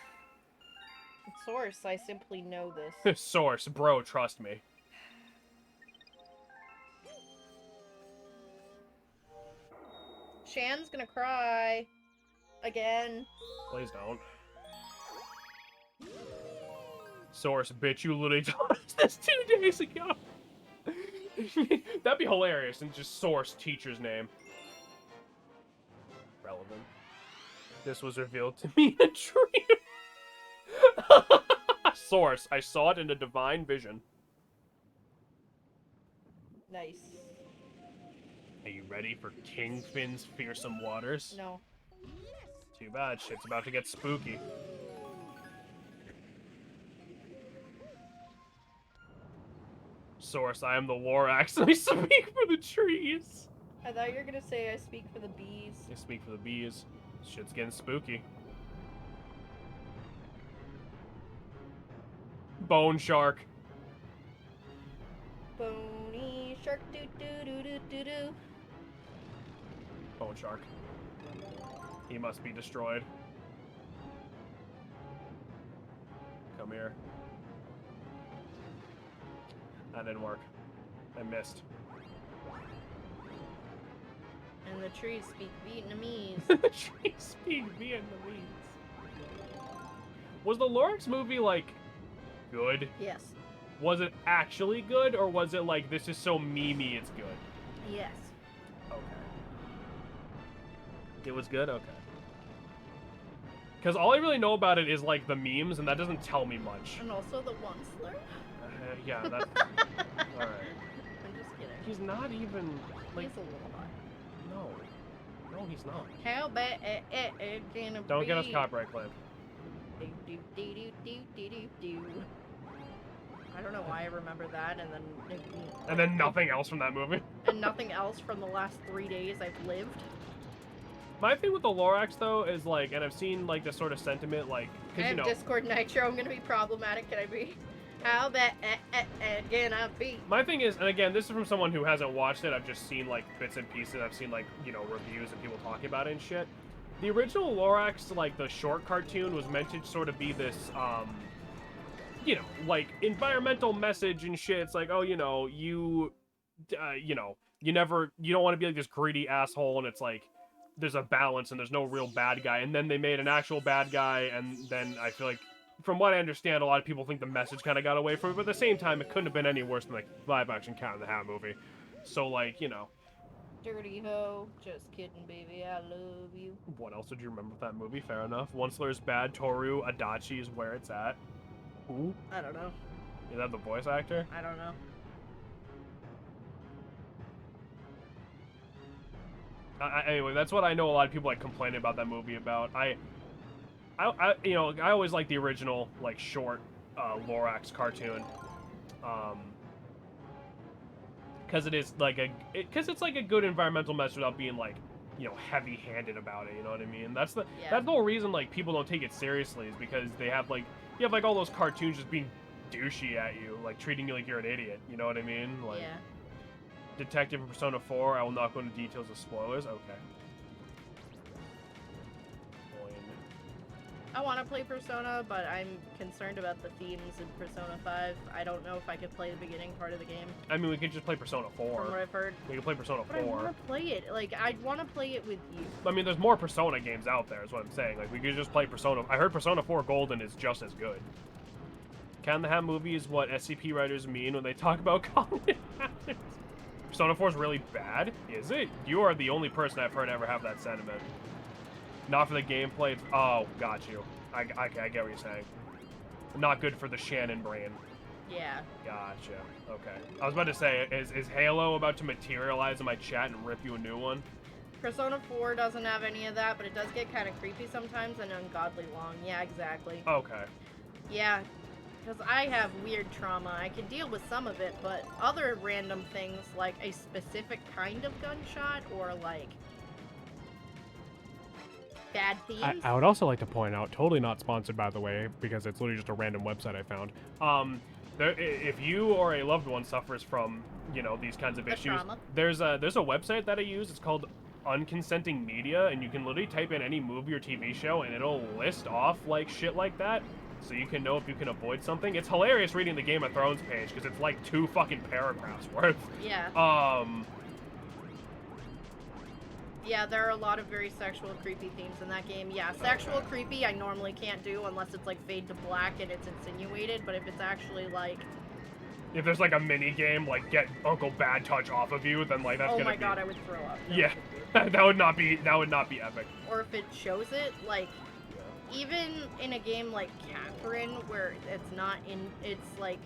Source, I simply know this. Source, bro, trust me. Shan's gonna cry. Again. Please don't. Source, bitch, you literally told us this 2 days ago. That'd be hilarious, and just source teacher's name. Relevant. This was revealed to me in a dream. Source, I saw it in a divine vision. Nice. Are you ready for King Finn's fearsome waters? No. Too bad, shit's about to get spooky. Source, I am the Lorax, and I speak for the trees. I thought you were gonna say I speak for the bees. I speak for the bees. Shit's getting spooky. Bone shark. Bony shark doo doo doo doo doo doo. Bone shark. He must be destroyed. Come here. That didn't work. I missed. And the trees speak Vietnamese. The trees speak Vietnamese. Was the Lorax movie, like, good? Yes. Was it actually good, or was it like, this is so memey it's good? Yes. Okay. It was good? Okay. Because all I really know about it is, like, the memes, and that doesn't tell me much. And also the Onceler. Yeah, that's... Alright. I'm just kidding. He's not even, like... He's a little hot. No. No, he's not. How bad can it Don't be? get us copyright claim. Do, do, do, do, do, do, do, do. I don't know why I remember that, and then... And then nothing else from that movie. And nothing else from the last 3 days I've lived. My thing with the Lorax, though, is, like, and I've seen, like, this sort of sentiment, like, I because, you have know... Discord Nitro, I'm gonna be problematic, can I be? How bad can I be? My thing is, and again, this is from someone who hasn't watched it, I've just seen, like, bits and pieces, I've seen, like, you know, reviews and people talking about it and shit. The original Lorax, like, the short cartoon was meant to sort of be this, you know, like, environmental message and shit. It's like, oh, you know, you don't want to be, like, this greedy asshole, and it's like, there's a balance and there's no real bad guy. And then they made an actual bad guy, and then I feel like, from what I understand, a lot of people think the message kind of got away from it, but at the same time, it couldn't have been any worse than, like, live-action Cat in the Hat movie. So, like, you know. Dirty hoe, just kidding, baby, I love you. What else did you remember of that movie? Fair enough. Onceler's bad, Toru, Adachi is where it's at. Who? I don't know. Is that the voice actor? I don't know. Anyway, that's what I know a lot of people, like, complaining about that movie about. I you know, I always like the original, like, short Lorax cartoon. Because it is, like, because it's, like, a good environmental message without being, like, you know, heavy-handed about it, you know what I mean? That's the whole reason, like, people don't take it seriously, is because they have, like, you have, like, all those cartoons just being douchey at you, like, treating you like you're an idiot, you know what I mean? Like, yeah. Detective in Persona 4, I will not go into details of spoilers. Okay. I want to play Persona, but I'm concerned about the themes in Persona 5. I don't know if I could play the beginning part of the game. I mean, we could just play Persona 4. From what I've heard. We could play Persona 4. But I want to play it. Like, I want to play it with you. I mean, there's more Persona games out there, is what I'm saying. Like, we could just play Persona. I heard Persona 4 Golden is just as good. Cat in the Hat movie is what SCP writers mean when they talk about common habits. Persona 4 is really bad? Is it? You are the only person I've heard ever have that sentiment. Not for the gameplay. It's, oh, got you. I get what you're saying. Not good for the Shannon brain. Yeah. Gotcha. Okay. I was about to say, is Halo about to materialize in my chat and rip you a new one? Persona 4 doesn't have any of that, but it does get kind of creepy sometimes and ungodly long. Yeah, exactly. Okay. Yeah, because I have weird trauma. I can deal with some of it, but other random things, like a specific kind of gunshot, or like bad themes. I would also like to point out, totally not sponsored by the way, because it's literally just a random website I found. If you or a loved one suffers from, you know, these kinds of issues, trauma. there's a website that I use. It's called Unconsenting Media, and you can literally type in any movie or TV show, and it'll list off like shit like that, so you can know if you can avoid something. It's hilarious reading the Game of Thrones page because it's like 2 fucking paragraphs worth. Yeah. Yeah, there are a lot of very sexual, creepy themes in that game. Yeah, sexual, creepy, I normally can't do unless it's like fade to black and it's insinuated, but if it's actually like If there's like a mini game, like get Uncle Bad Touch off of you, then like that's Oh gonna my be. god, I would throw up. Yeah, that would not be epic. Or if it shows it, like, even in a game like Catherine, where it's not in, it's like,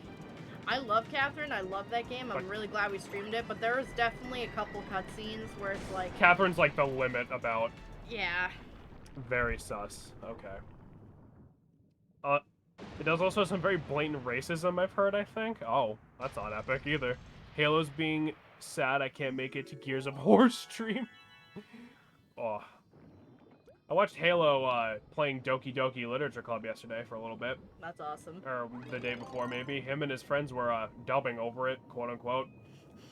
I love Catherine, I love that game, I'm really glad we streamed it, but there was definitely a couple cutscenes where it's like... Catherine's like the limit about... Yeah. Very sus. Okay. It does also have some very blatant racism, I've heard, I think. Oh, that's not epic either. Halo's being sad I can't make it to Gears of War stream. Oh. I watched Halo playing Doki Doki Literature Club yesterday for a little bit. That's awesome. Or the day before, maybe. Him and his friends were dubbing over it, quote-unquote.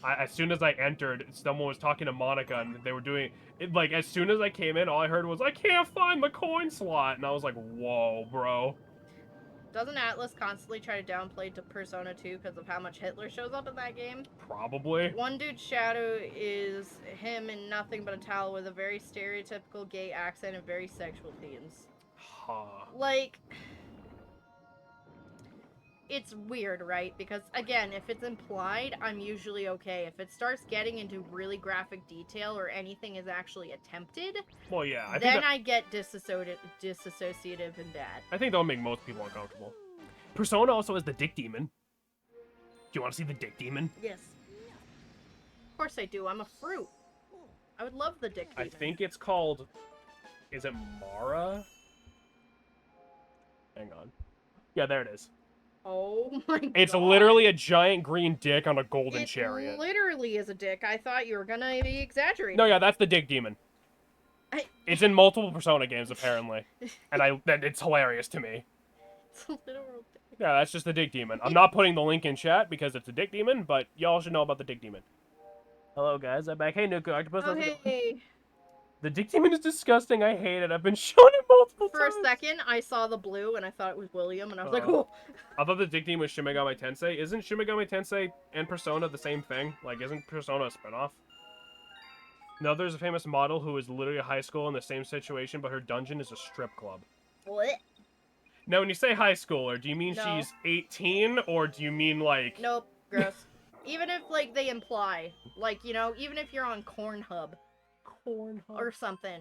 As soon as I entered, someone was talking to Monica, and they were doing... it, like, as soon as I came in, all I heard was, I can't find the coin slot! And I was like, whoa, bro. Doesn't Atlas constantly try to downplay to Persona 2 because of how much Hitler shows up in that game? Probably. One dude's shadow is him in nothing but a towel with a very stereotypical gay accent and very sexual themes. Huh. Like... It's weird, right? Because, again, if it's implied, I'm usually okay. If it starts getting into really graphic detail or anything is actually attempted, well, yeah, then I get disassociative and bad. I think that'll make most people uncomfortable. Persona also has the Dick Demon. Do you want to see the Dick Demon? Yes. Of course I do. I'm a fruit. I would love the Dick Demon. I think it's called... Is it Mara? Hang on. Yeah, there it is. Oh my god. It's literally a giant green dick on a golden chariot. It literally is a dick. I thought you were gonna be exaggerating. No, yeah, that's the Dick Demon. It's in multiple Persona games, apparently. And it's hilarious to me. It's a literal dick. Yeah, that's just the Dick Demon. I'm not putting the link in chat because it's a Dick Demon, but y'all should know about the Dick Demon. Hello, guys. I'm back. Hey, Nuka Octopus. Oh, hey. The Dick Demon is disgusting. I hate it. I've been shown it multiple times. For a second, I saw the blue and I thought it was William, and I was like, oh. I thought the Dick Demon was Shin Megami Tensei. Isn't Shin Megami Tensei and Persona the same thing? Like, isn't Persona a spinoff? No, there's a famous model who is literally a high school in the same situation, but her dungeon is a strip club. What? Now, when you say high schooler, do you mean No. she's 18, or do you mean, like... Nope, gross. Even if, like, they imply, like, you know, even if you're on Cornhub. Or something.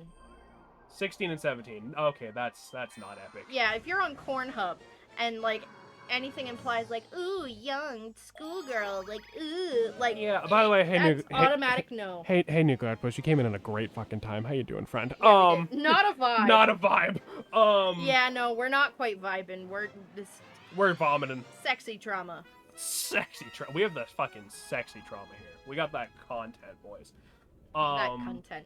16 and 17. Okay, that's not epic. Yeah, if you're on Cornhub, and, like, anything implies, like, ooh, young schoolgirl, like, ooh, like... Yeah, by the way, hey, that's automatic no. Hey, Nuclear Outpost, you came in a great fucking time. How you doing, friend? Yeah, not a vibe. Not a vibe. Yeah, no, we're not quite vibing. We're vomiting. Sexy trauma. Sexy trauma. We have the fucking sexy trauma here. We got that content, boys. That content.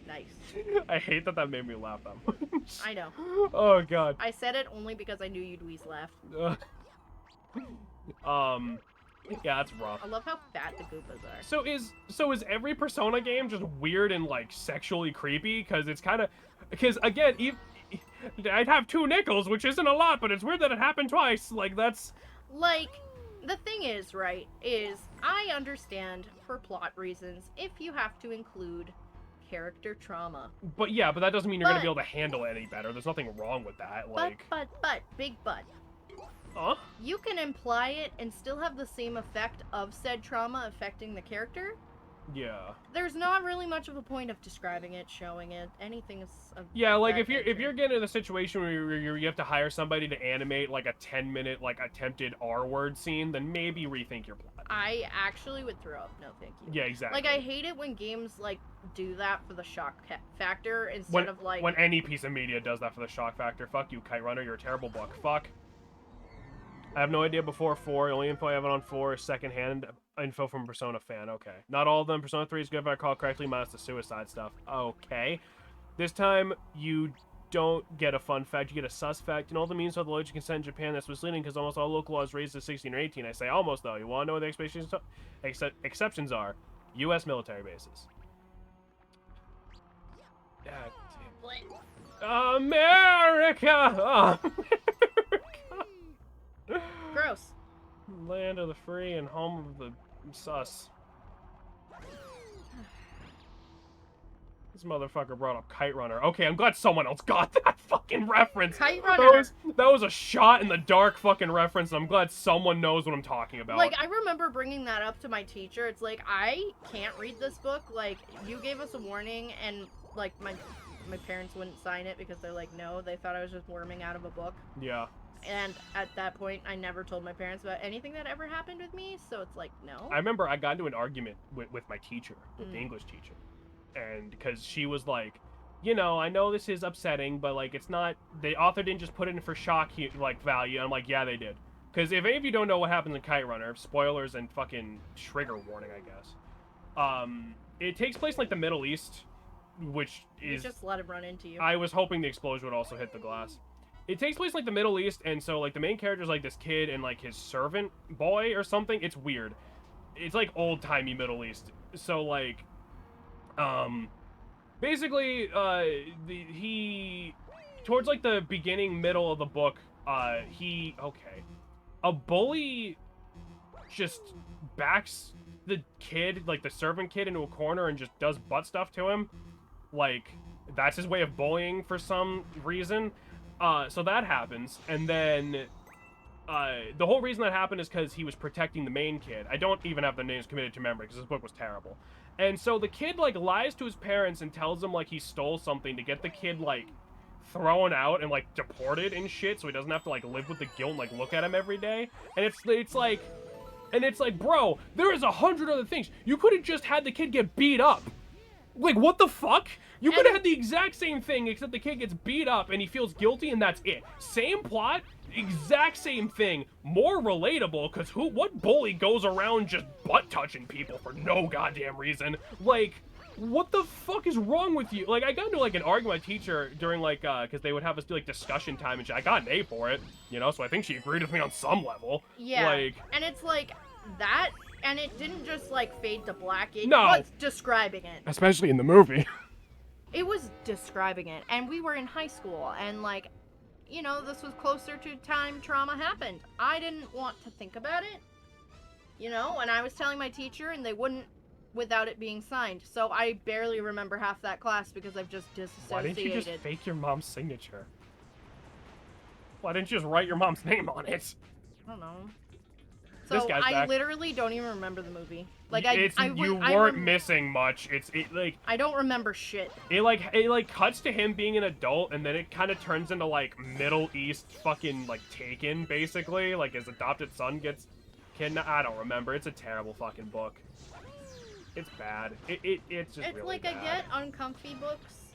Nice. I hate that made me laugh that much. I know. Oh, God. I said it only because I knew you'd wheeze laugh. Yeah, that's rough. I love how fat the Goopas are. So is every Persona game just weird and, like, sexually creepy? Because it's kind of... Because, again, I'd have 2 nickels, which isn't a lot, but it's weird that it happened twice. Like, that's... Like... The thing is, right, is I understand, for plot reasons, if you have to include character trauma. But yeah, but that doesn't mean you're gonna be able to handle it any better. There's nothing wrong with that, like... But, big but. Huh? You can imply it and still have the same effect of said trauma affecting the character. Yeah. There's not really much of a point of describing it, showing it, anything. Yeah, like if you're getting in a situation where you have to hire somebody to animate like a 10-minute like attempted R-word scene, then maybe rethink your plot. I actually would throw up. No, thank you. Yeah, exactly. Like I hate it when games like do that for the shock factor instead of like when any piece of media does that for the shock factor. Fuck you, Kite Runner. You're a terrible book. Fuck. I have no idea before 4. The only info I have on 4 is secondhand info from Persona fan. Okay. Not all of them. Persona 3 is good if I recall correctly, minus the suicide stuff. Okay. This time, you don't get a fun fact. You get a sus fact. And all the means of the logic consent in Japan that's misleading because almost all local laws raised to 16 or 18. I say almost, though. You want to know what the exceptions are? U.S. military bases. America! gross. Land of the free and home of the sus. This motherfucker brought up Kite Runner. Okay, I'm glad someone else got that fucking reference. Kite Runner. That was a shot in the dark fucking reference. I'm glad someone knows what I'm talking about. Like, I remember bringing that up to my teacher. It's like, I can't read this book. Like, you gave us a warning, and, like, my parents wouldn't sign it because they're like, no, they thought I was just worming out of a book. Yeah. And at that point, I never told my parents about anything that ever happened with me, so it's like, no. I remember I got into an argument with my teacher, with the English teacher. And because she was like, you know, I know this is upsetting, but, like, it's not, the author didn't just put it in for shock, like, value. And I'm like, yeah, they did. Because if any of you don't know what happens in Kite Runner, spoilers and fucking trigger warning, I guess. It takes place in, like, the Middle East, which is... You just let him run into you. I was hoping the explosion would also hit the glass. It takes place, like, the Middle East, and so, like, the main character's, like, this kid and, like, his servant boy or something. It's weird. It's, like, old-timey Middle East. So, like, basically, he, towards, like, the beginning, middle of the book, a bully just backs the kid, like, the servant kid into a corner and just does butt stuff to him. Like, that's his way of bullying for some reason. So that happens, and then, the whole reason that happened is because he was protecting the main kid. I don't even have the names committed to memory, because this book was terrible. And so the kid, like, lies to his parents and tells them, like, he stole something to get the kid, like, thrown out and, like, deported and shit, so he doesn't have to, like, live with the guilt and, like, look at him every day. And it's like, bro, there is 100 other things. You could have just had the kid get beat up. Like, what the fuck? You could have had the exact same thing, except the kid gets beat up and he feels guilty and that's it. Same plot, exact same thing. More relatable, because what bully goes around just butt-touching people for no goddamn reason? Like, what the fuck is wrong with you? Like, I got into, like, an argument with my teacher during, like, because they would have us do, like, discussion time and shit. I got an A for it, you know, so I think she agreed with me on some level. Yeah, like, and it's like, that, and it didn't just, like, fade to black. It No. was describing it. Especially in the movie. It was describing it, and we were in high school, and, like, you know, this was closer to time trauma happened. I didn't want to think about it, you know, and I was telling my teacher, and they wouldn't without it being signed. So I barely remember half that class because I've just disassociated. Why didn't you just fake your mom's signature? Why didn't you just write your mom's name on it? I don't know. This So guy's I back. literally don't even remember the movie. Like, you weren't missing much. I don't remember shit. It cuts to him being an adult, and then it kind of turns into, like, Middle East fucking, like, Taken, basically. Like, his adopted son gets kidnapped. I don't remember. It's a terrible fucking book. It's bad. It's just really like, bad. I get uncomfy books,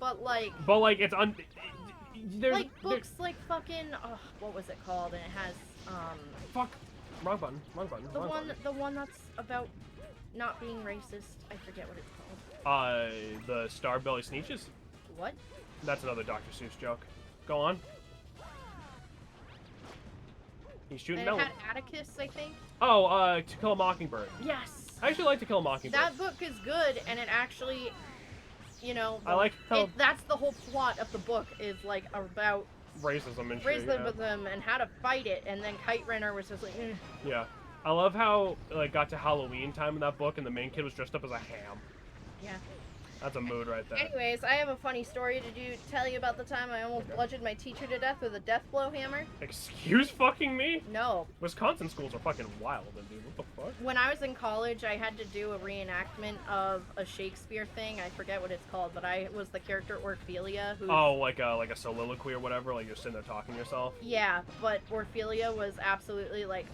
but, like... But, like, it's like, books like fucking... what was it called? And it has, Fuck. Wrong button. The one that's about not being racist. I forget what it's called. The Starbelly Sneetches? What? That's another Dr. Seuss joke. Go on. He's shooting And it melon. had Atticus, I think. Oh, To Kill a Mockingbird. Yes. I actually like To Kill a Mockingbird. That book is good, and it actually, you know... I like how... that's the whole plot of the book, is, like, about... racism and shit, Racism and how to fight it, and then Kite Runner was just like... Eh. Yeah. I love how, like, got to Halloween time in that book, and the main kid was dressed up as a ham. Yeah. That's a mood right there. Anyways, I have a funny story to tell you about the time I almost bludgeoned my teacher to death with a death blow hammer. Excuse fucking me? No. Wisconsin schools are fucking wild, dude. What the fuck? When I was in college, I had to do a reenactment of a Shakespeare thing. I forget what it's called, but I was the character Orphelia. Who... Oh, like a soliloquy or whatever? Like you're sitting there talking to yourself? Yeah, but Orphelia was absolutely, like,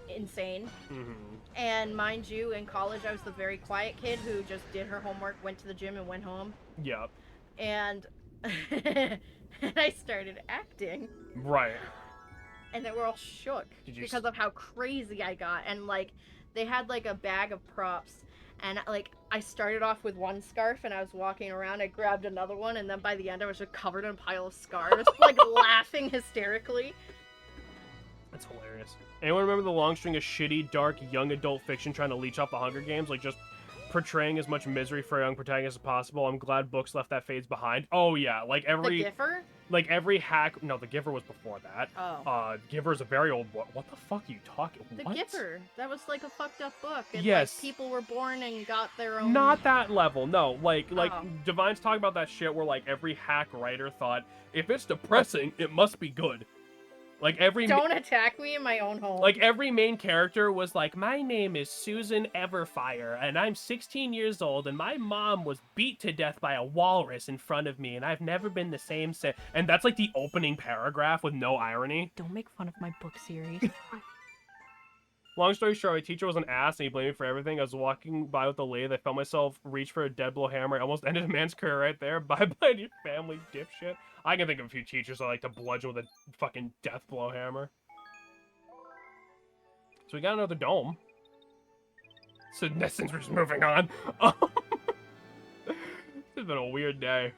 insane. Mm-hmm. And mind you, in college, I was the very quiet kid who just did her homework, went to the gym, and went home. Yep. And I started acting. Right. And they were all shook because of how crazy I got. And, like, they had, like, a bag of props. And, like, I started off with one scarf, and I was walking around. I grabbed another one, and then by the end, I was just covered in a pile of scarves, like, laughing hysterically. That's hilarious. Anyone remember the long string of shitty, dark, young adult fiction trying to leech off the Hunger Games? Like, just portraying as much misery for a young protagonist as possible. I'm glad books left that phase behind. Oh, yeah. Like, The Giffer? like every hack. No, the Giver was before that. Oh. Giver is a very old book. What the fuck are you talking? The What? Giver. That was like a fucked up book. And, Yes. Like, people were born and got their own. Not that level. No, like Oh. Divine's talking about that shit where like every hack writer thought if it's depressing, it must be good. Like Don't attack me in my own home. Like every main character was like, my name is Susan Everfire, and I'm 16 years old, and my mom was beat to death by a walrus in front of me, and I've never been the same since. And that's like the opening paragraph with no irony. Don't make fun of my book series. Long story short, my teacher was an ass, and he blamed me for everything. I was walking by with a lathe. I felt myself reach for a dead blow hammer. I almost ended a man's career right there. Bye-bye to your family, dipshit. I can think of a few teachers I like to bludgeon with a fucking death blow hammer. So we got another dome. So since we're just moving on. This has been a weird day.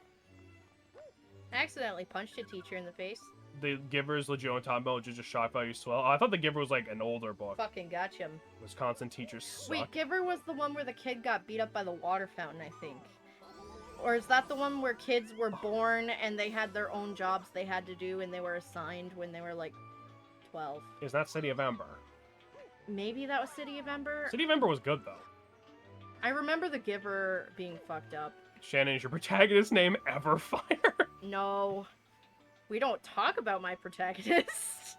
I accidentally punched a teacher in the face. The Giver's Legio and Tom Bell just shock value swell. Oh, I thought the Giver was like an older book. Fucking got him. Wisconsin teachers suck. Wait, Giver was the one where the kid got beat up by the water fountain, I think. Or is that the one where kids were born and they had their own jobs they had to do and they were assigned when they were like 12? Is that City of Ember? Maybe that was City of Ember? City of Ember was good though. I remember the Giver being fucked up. Shannon, is your protagonist name Everfire? No. We don't talk about my protagonist.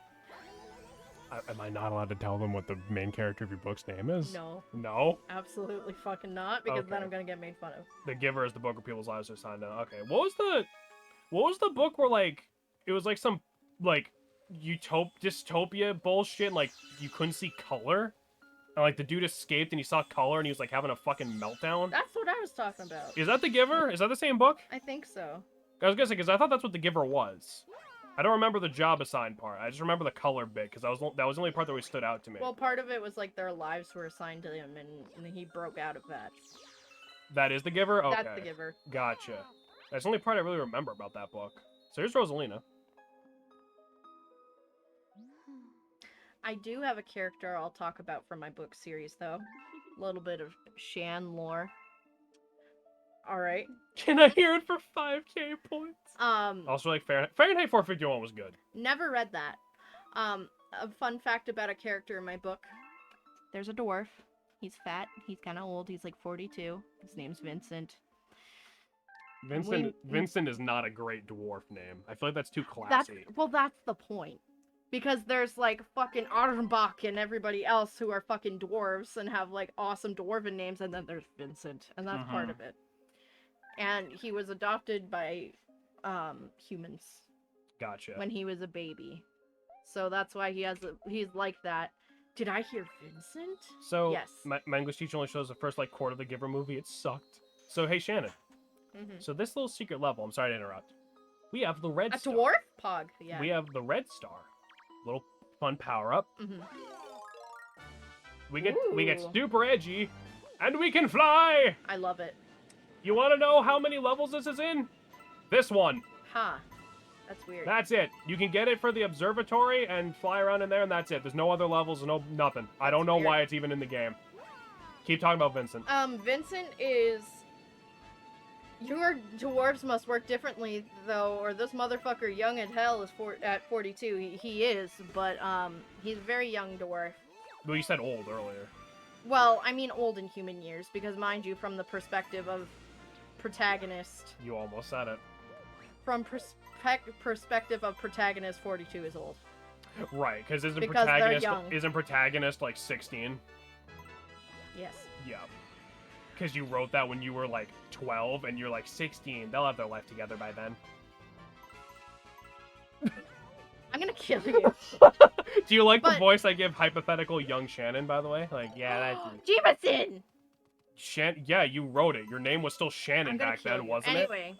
Am I not allowed to tell them what the main character of your book's name is? No. No? Absolutely fucking not, because then Okay. I'm gonna get made fun of. The Giver is the book where people's lives are signed down. Okay. What was the book where like it was like some like dystopia bullshit and, like you couldn't see color? And like the dude escaped and he saw color and he was like having a fucking meltdown? That's what I was talking about. Is that the Giver? Is that the same book? I think so. I was gonna say, because I thought that's what the Giver was. I don't remember the job assigned part. I just remember the color bit, because that was the only part that really stood out to me. Well, part of it was like their lives were assigned to him, and he broke out of that. That is the Giver? Okay. That's the Giver. Gotcha. That's the only part I really remember about that book. So here's Rosalina. I do have a character I'll talk about from my book series, though. A little bit of Shan lore. Alright. Can I hear it for 5k points? Also, like Fahrenheit 451 was good. Never read that. A fun fact about a character in my book. There's a dwarf. He's fat. He's kind of old. He's like 42. His name's Vincent. Vincent is not a great dwarf name. I feel like that's too classy. That's the point. Because there's like fucking Otterbach and everybody else who are fucking dwarves and have like awesome dwarven names, and then there's Vincent, and that's part of it. And he was adopted by humans. Gotcha. When he was a baby. So that's why he's like that. Did I hear Vincent? So, yes. My English teacher only shows the first like quarter of the Giver movie. It sucked. So, hey, Shannon. So this little secret level, I'm sorry to interrupt. We have the red star. A dwarf? Pog, yeah. We have the red star. Little fun power-up. We get super edgy, and we can fly! I love it. You want to know how many levels this is in? This one. Huh. That's weird. That's it. You can get it for the observatory and fly around in there, and that's it. There's no other levels, nothing. I don't know why it's even in the game. Keep talking about Vincent. Vincent is... Your dwarves must work differently, though, or this motherfucker young as hell is at 42. He is, but, he's a very young dwarf. Well, you said old earlier. Well, I mean old in human years, because mind you, from the perspective of protagonist... You almost said it. From perspective of protagonist, 42 is old. Right, because isn't protagonist like 16? Yes. Yeah. Because you wrote that when you were like 12 and you're like 16. They'll have their life together by then. I'm gonna kill you. Do you like the voice I give hypothetical young Shannon, by the way? Like, yeah, that's... Jameson! Yeah, you wrote it. Your name was still Shannon back then, wasn't it? Anyway.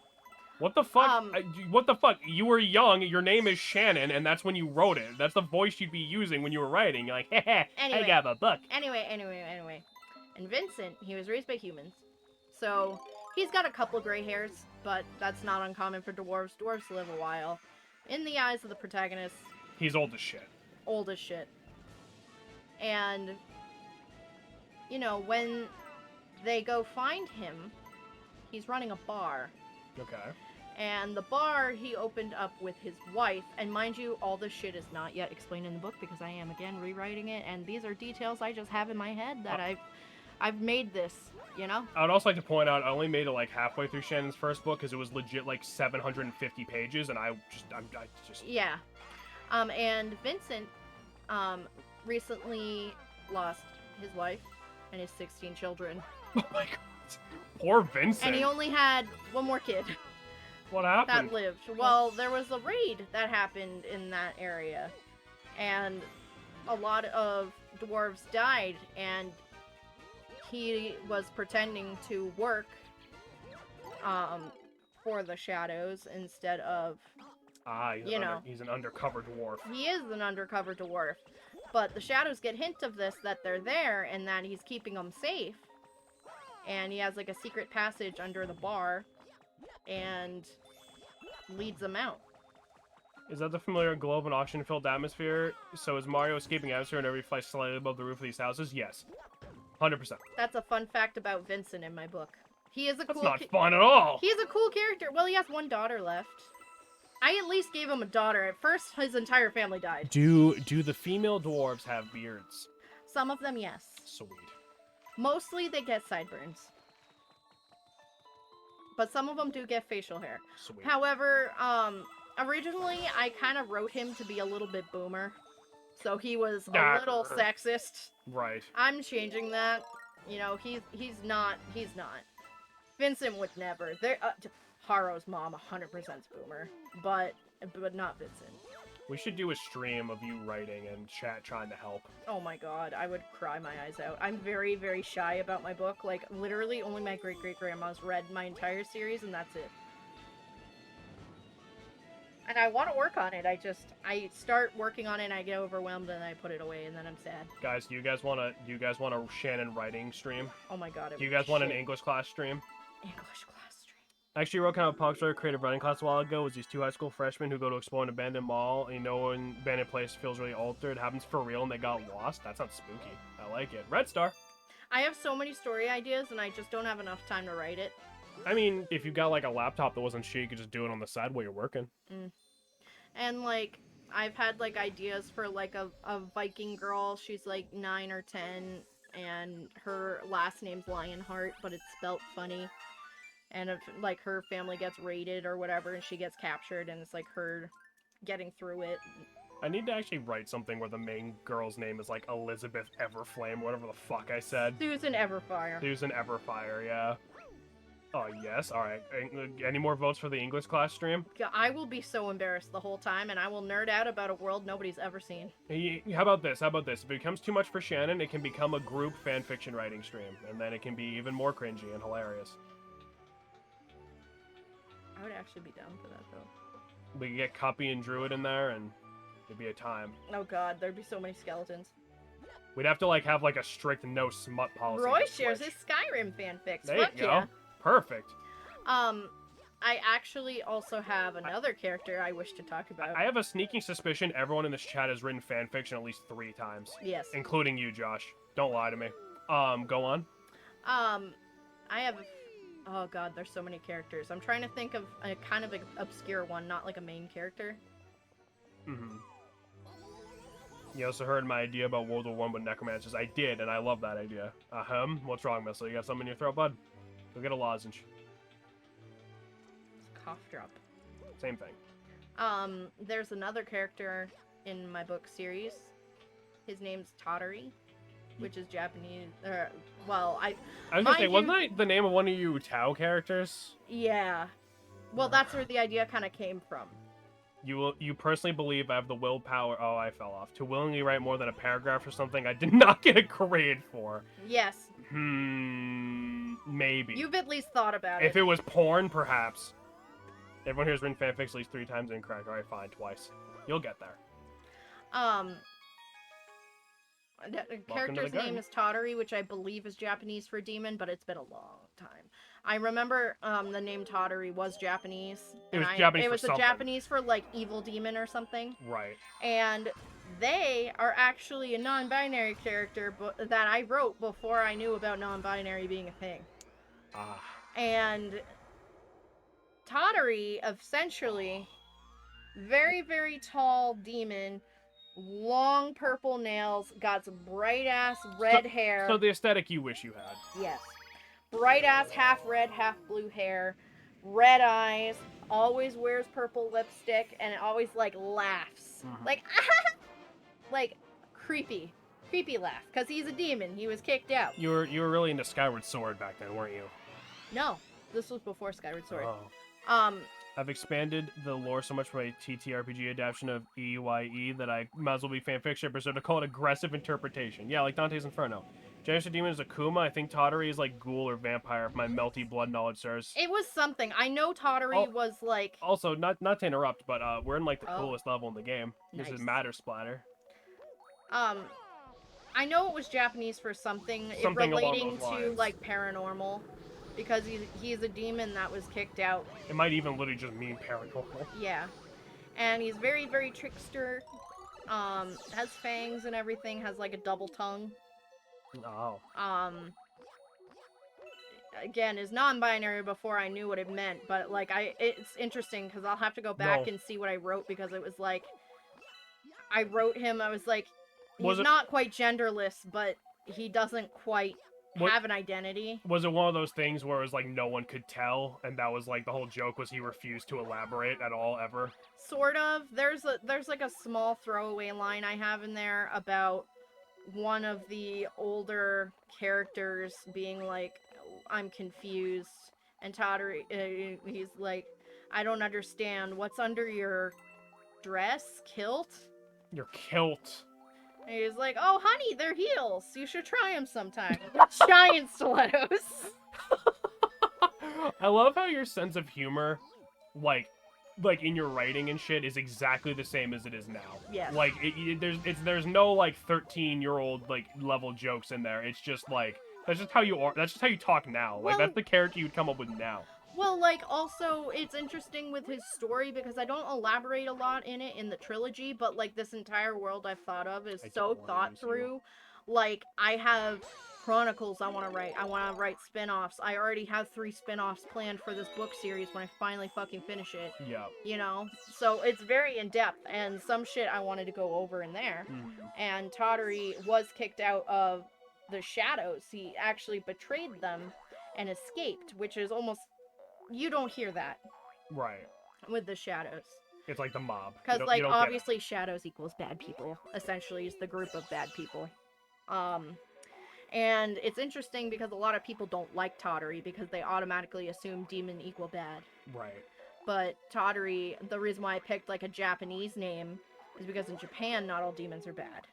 What the fuck? What the fuck? You were young, your name is Shannon, and that's when you wrote it. That's the voice you'd be using when you were writing. You're like, heh, I got a book. Anyway. And Vincent, he was raised by humans. So, he's got a couple gray hairs, but that's not uncommon for dwarves. Dwarves live a while. In the eyes of the protagonist... He's old as shit. Old as shit. And, you know, when they go find him, he's running a bar. Okay. And the bar he opened up with his wife, and mind you, all this shit is not yet explained in the book because I am again rewriting it, and these are details I just have in my head that I've made this, you know? I would also like to point out I only made it like halfway through Shannon's first book because it was legit like 750 pages, and I just Yeah. And Vincent recently lost his wife and his 16 children. Oh my god. Poor Vincent. And he only had one more kid. What happened? That lived. Well, there was a raid that happened in that area, and a lot of dwarves died, and he was pretending to work for the shadows instead of, he's an undercover dwarf. he is an undercover dwarf, but the shadows get hint of this, that they're there, and that he's keeping them safe, and he has like a secret passage under the bar, and leads them out. Is that the familiar globe and oxygen-filled atmosphere? So is Mario escaping atmosphere whenever he flies slightly above the roof of these houses? Yes. 100%. That's a fun fact about Vincent in my book. He is a That's cool not fun at all! He's a cool character. Well, he has one daughter left. I at least gave him a daughter. At first, his entire family died. Do the female dwarves have beards? Some of them, yes. Sweet. Mostly, they get sideburns. But some of them do get facial hair. Sweet. However, originally, I kind of wrote him to be a little bit boomer. So he was a little sexist. Right. I'm changing that. You know, he's not. Vincent would never. Haru's mom 100% boomer, but not Vincent. We should do a stream of you writing and chat trying to help. Oh my god, I would cry my eyes out. I'm very, very shy about my book. Like, literally, only my great-great-grandma's read my entire series, and that's it. And I want to work on it. I start working on it, and I get overwhelmed, and I put it away, and then I'm sad. Guys, do you guys want a Shannon writing stream? Oh my god. Do you guys want an English class stream? English class stream. I actually wrote kind of a popular creative writing class a while ago. It was these two high school freshmen who go to explore an abandoned mall, and when an abandoned place feels really altered, it happens for real, and they got lost. That sounds spooky. I like it. Red Star. I have so many story ideas, and I just don't have enough time to write it. I mean, if you got like a laptop that wasn't shit, you could just do it on the side while you're working. And like, I've had like ideas for like a Viking girl. She's like 9 or 10, and her last name's Lionheart, but it's spelt funny. And if like her family gets raided or whatever, and she gets captured, and it's like her getting through it. I need to actually write something where the main girl's name is like Elizabeth Everflame, whatever the fuck I said. Susan Everfire. Susan Everfire, yeah. Oh, yes. All right. Any more votes for the English class stream? I will be so embarrassed the whole time, and I will nerd out about a world nobody's ever seen. Hey, how about this? If it becomes too much for Shannon, it can become a group fanfiction writing stream, and then it can be even more cringy and hilarious. I would actually be down for that, though. We could get Cuppy and Druid in there, and it'd be a time. Oh god, there'd be so many skeletons. We'd have to like have like a strict no smut policy. Roy shares his Skyrim fanfics. There you go. Yeah. Perfect. I actually also have another character I wish to talk about. I have a sneaking suspicion everyone in this chat has written fanfiction at least 3 times. Yes. Including you, Josh. Don't lie to me. Go on. I have... Oh god, there's so many characters. I'm trying to think of a kind of obscure one, not like a main character. You also heard my idea about World War I with necromancers. I did, and I love that idea. What's wrong, Missile? You got something in your throat, bud? Go get a lozenge. Cough drop. Same thing. There's another character in my book series. His name's Tottery, which is Japanese. Well, I was gonna say, wasn't that the name of one of you Tao characters? Yeah. Well, that's where the idea kind of came from. You personally believe I have the willpower? Oh, I fell off. To willingly write more than a paragraph or something I did not get a grade for. Yes. Maybe. You've at least thought about it. If it was porn, perhaps. Everyone here has written fanfics at least 3 times incorrect. Alright, fine, twice. You'll get there. The character's name is Tottery, which I believe is Japanese for demon, but it's been a long time. I remember the name Tottery was Japanese. It was Japanese It for was something. Japanese for, like, evil demon or something. Right. And they are actually a non-binary character that I wrote before I knew about non-binary being a thing. Ah. And Tottery, essentially, very, very tall demon, long purple nails, got some bright-ass red hair. So the aesthetic you wish you had. Yes. Bright-ass half red, half blue hair, red eyes, always wears purple lipstick, and always, like, laughs. Like, like, creepy. Creepy laugh, because he's a demon. He was kicked out. You were really into Skyward Sword back then, weren't you? No, this was before Skyward Sword. Oh. I've expanded the lore so much for my TTRPG adaptation of EYE that I might as well be fanfiction, so to call it aggressive interpretation. Yeah, like Dante's Inferno. Genesis Demon is Akuma. I think Tottery is like ghoul or vampire, if my melty blood knowledge serves. It was something. I know Tottery was like... Also, not to interrupt, but we're in like the coolest level in the game. Nice. This is Matter Splatter. I know it was Japanese for something relating to like paranormal, because he's a demon that was kicked out. It might even literally just mean paranormal. Yeah, and he's very, very trickster. Has fangs and everything. Has like a double tongue. Oh. Again, is non-binary before I knew what it meant, but like it's interesting because I'll have to go back and see what I wrote, because it was like I wrote him. I was like, he's not quite genderless, but he doesn't quite have an identity. Was it one of those things where it was like no one could tell, and that was like the whole joke was he refused to elaborate at all ever? Sort of. There's like a small throwaway line I have in there about one of the older characters being like, I'm confused, and Tottery, he's like, I don't understand. What's under your dress? Kilt? Your kilt. And he's like, oh, honey, they're heels. You should try them sometime. Giant stilettos. I love how your sense of humor, like in your writing and shit, is exactly the same as it is now. Yeah. Like, there's no, like, 13-year-old, like, level jokes in there. It's just, like, that's just how you are. That's just how you talk now. Like, that's the character you'd come up with now. Well, like, also, it's interesting with his story, because I don't elaborate a lot in it in the trilogy, but, like, this entire world I've thought of is so thought through. Like, I have Chronicles I want to write. I want to write spin-offs. I already have 3 spin-offs planned for this book series when I finally fucking finish it. Yeah. You know? So, it's very in-depth, and some shit I wanted to go over in there. And Tottery was kicked out of the Shadows. He actually betrayed them and escaped, which is almost... You don't hear that. Right. With the Shadows. It's like the mob. Because, like, obviously Shadows equals bad people. Essentially, it's the group of bad people. And it's interesting because a lot of people don't like Tottery because they automatically assume demon equal bad. Right. But Tottery, the reason why I picked, like, a Japanese name is because in Japan, not all demons are bad.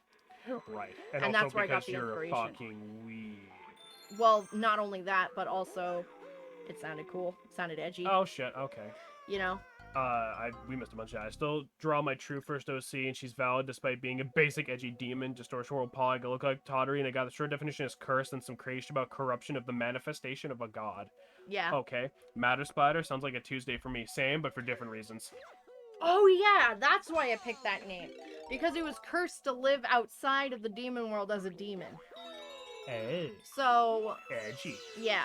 Right. And also that's where I got the inspiration. You're a fucking weeb. Well, not only that, but also... It sounded cool. It sounded edgy. Oh, shit. Okay. You know? We missed a bunch of that. I still draw my true first OC, and she's valid despite being a basic edgy demon. Distortion World Poly. I look like Tottery, and I got the short definition as cursed and some crazy about corruption of the manifestation of a god. Yeah. Okay. Matter Spider sounds like a Tuesday for me. Same, but for different reasons. Oh, yeah. That's why I picked that name. Because he was cursed to live outside of the demon world as a demon. Hey. So... Edgy. Yeah.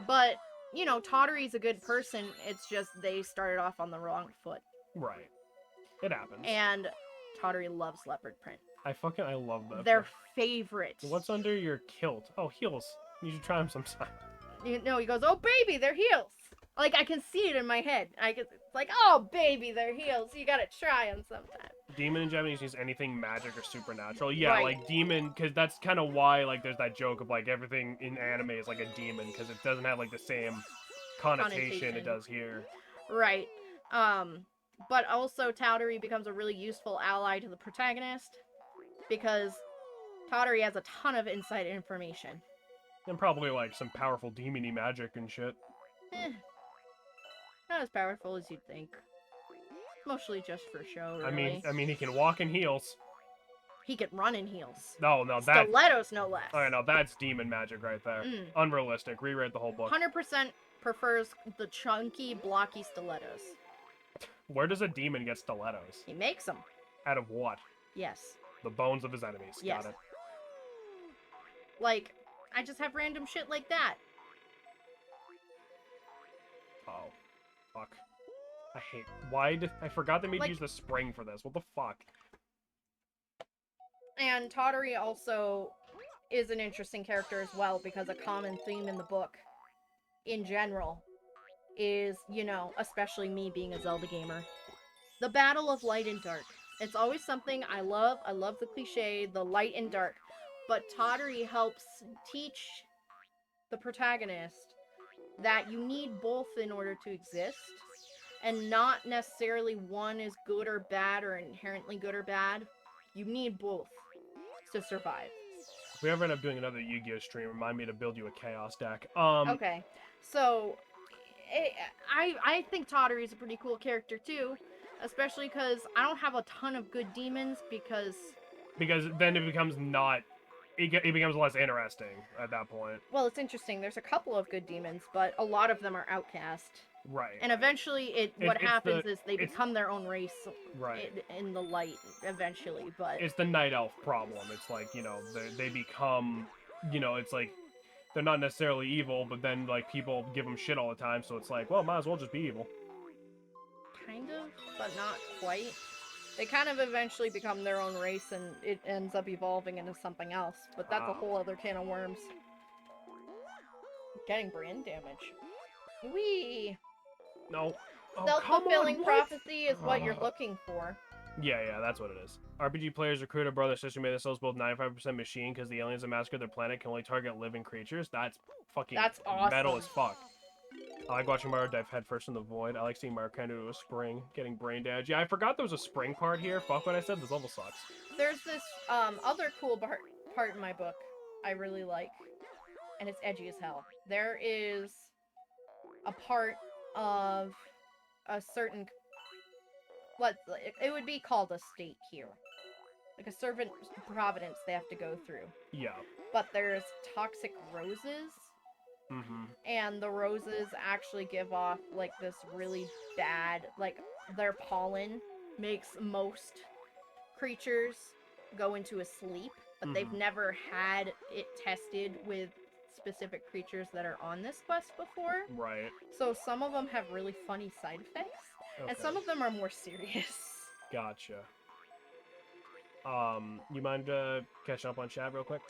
But, you know, Tottery's a good person. It's just they started off on the wrong foot. Right. It happens. And Tottery loves leopard print. I love that. Their favorite. What's under your kilt? Oh, heels. You should try them sometime. You know, he goes, oh, baby, they're heels. Like, I can see it in my head. It's like, oh, baby, they're heels. You gotta try them sometime. Demon in Japanese means anything magic or supernatural. Yeah, right. Like demon, because that's kind of why, like, there's that joke of, like, everything in anime is like a demon, because it doesn't have, like, the same connotation it does here. Right. But also, Tottery becomes a really useful ally to the protagonist, because Tottery has a ton of inside information. And probably, like, some powerful demon-y magic and shit. Not as powerful as you'd think. Mostly just for show, really. I mean, he can walk in heels. He can run in heels. No, that... Stilettos, no less. Alright, no, that's demon magic right there. Unrealistic. Reread the whole book. 100% prefers the chunky, blocky stilettos. Where does a demon get stilettos? He makes them. Out of what? Yes. The bones of his enemies. Yes. Got it. Like, I just have random shit like that. Oh. Fuck. I hate... Why did... I forgot they made Like- you use the spring for this. What the fuck? And Tottery also is an interesting character as well, because a common theme in the book, in general, is, you know, especially me being a Zelda gamer, the battle of light and dark. It's always something I love. I love the cliche, the light and dark. But Tottery helps teach the protagonist that you need both in order to exist, and not necessarily one is good or bad or inherently good or bad. You need both to survive. If we ever end up doing another Yu-Gi-Oh stream, remind me to build you a Chaos deck. Okay, so I think Tottery is a pretty cool character too, especially because I don't have a ton of good demons because then it becomes not... It becomes less interesting at that point. well, it's interesting. There's a couple of good demons, but a lot of them are outcast. Right. And eventually, what it's happens the- is they it's- become their own race Right. in the light eventually. But It's the night elf problem. It's like, you know, they become, you know, it's like they're not necessarily evil, but then like people give them shit all the time, so it's like, well, might as well just be evil. kind of, but not quite. They kind of eventually become their own race, and it ends up evolving into something else. But that's a whole other can of worms. Getting brand damage. Whee! No. Oh, Self-fulfilling come on, what? prophecy is what you're looking for. Yeah, that's what it is. RPG players recruit a brother sister made themselves both 95% machine because the aliens that massacre their planet can only target living creatures. That's fucking That's awesome. metal as fuck. I like watching Mario dive headfirst in the void. I like seeing Mario kind of do a spring, getting brain damage. Yeah, I forgot there was a spring part here. Fuck what I said. This level sucks. There's this other cool part in my book I really like, and it's edgy as hell. There is a part of a certain it would be called a state here, like a servant providence they have to go through. Yeah. But there's toxic roses, Mm-hmm. and the roses actually give off like this really bad, like their pollen makes most creatures go into a sleep, but they've never had it tested with specific creatures that are on this quest before. Right. So some of them have really funny side effects, and some of them are more serious. Gotcha. You mind catching up on chat real quick?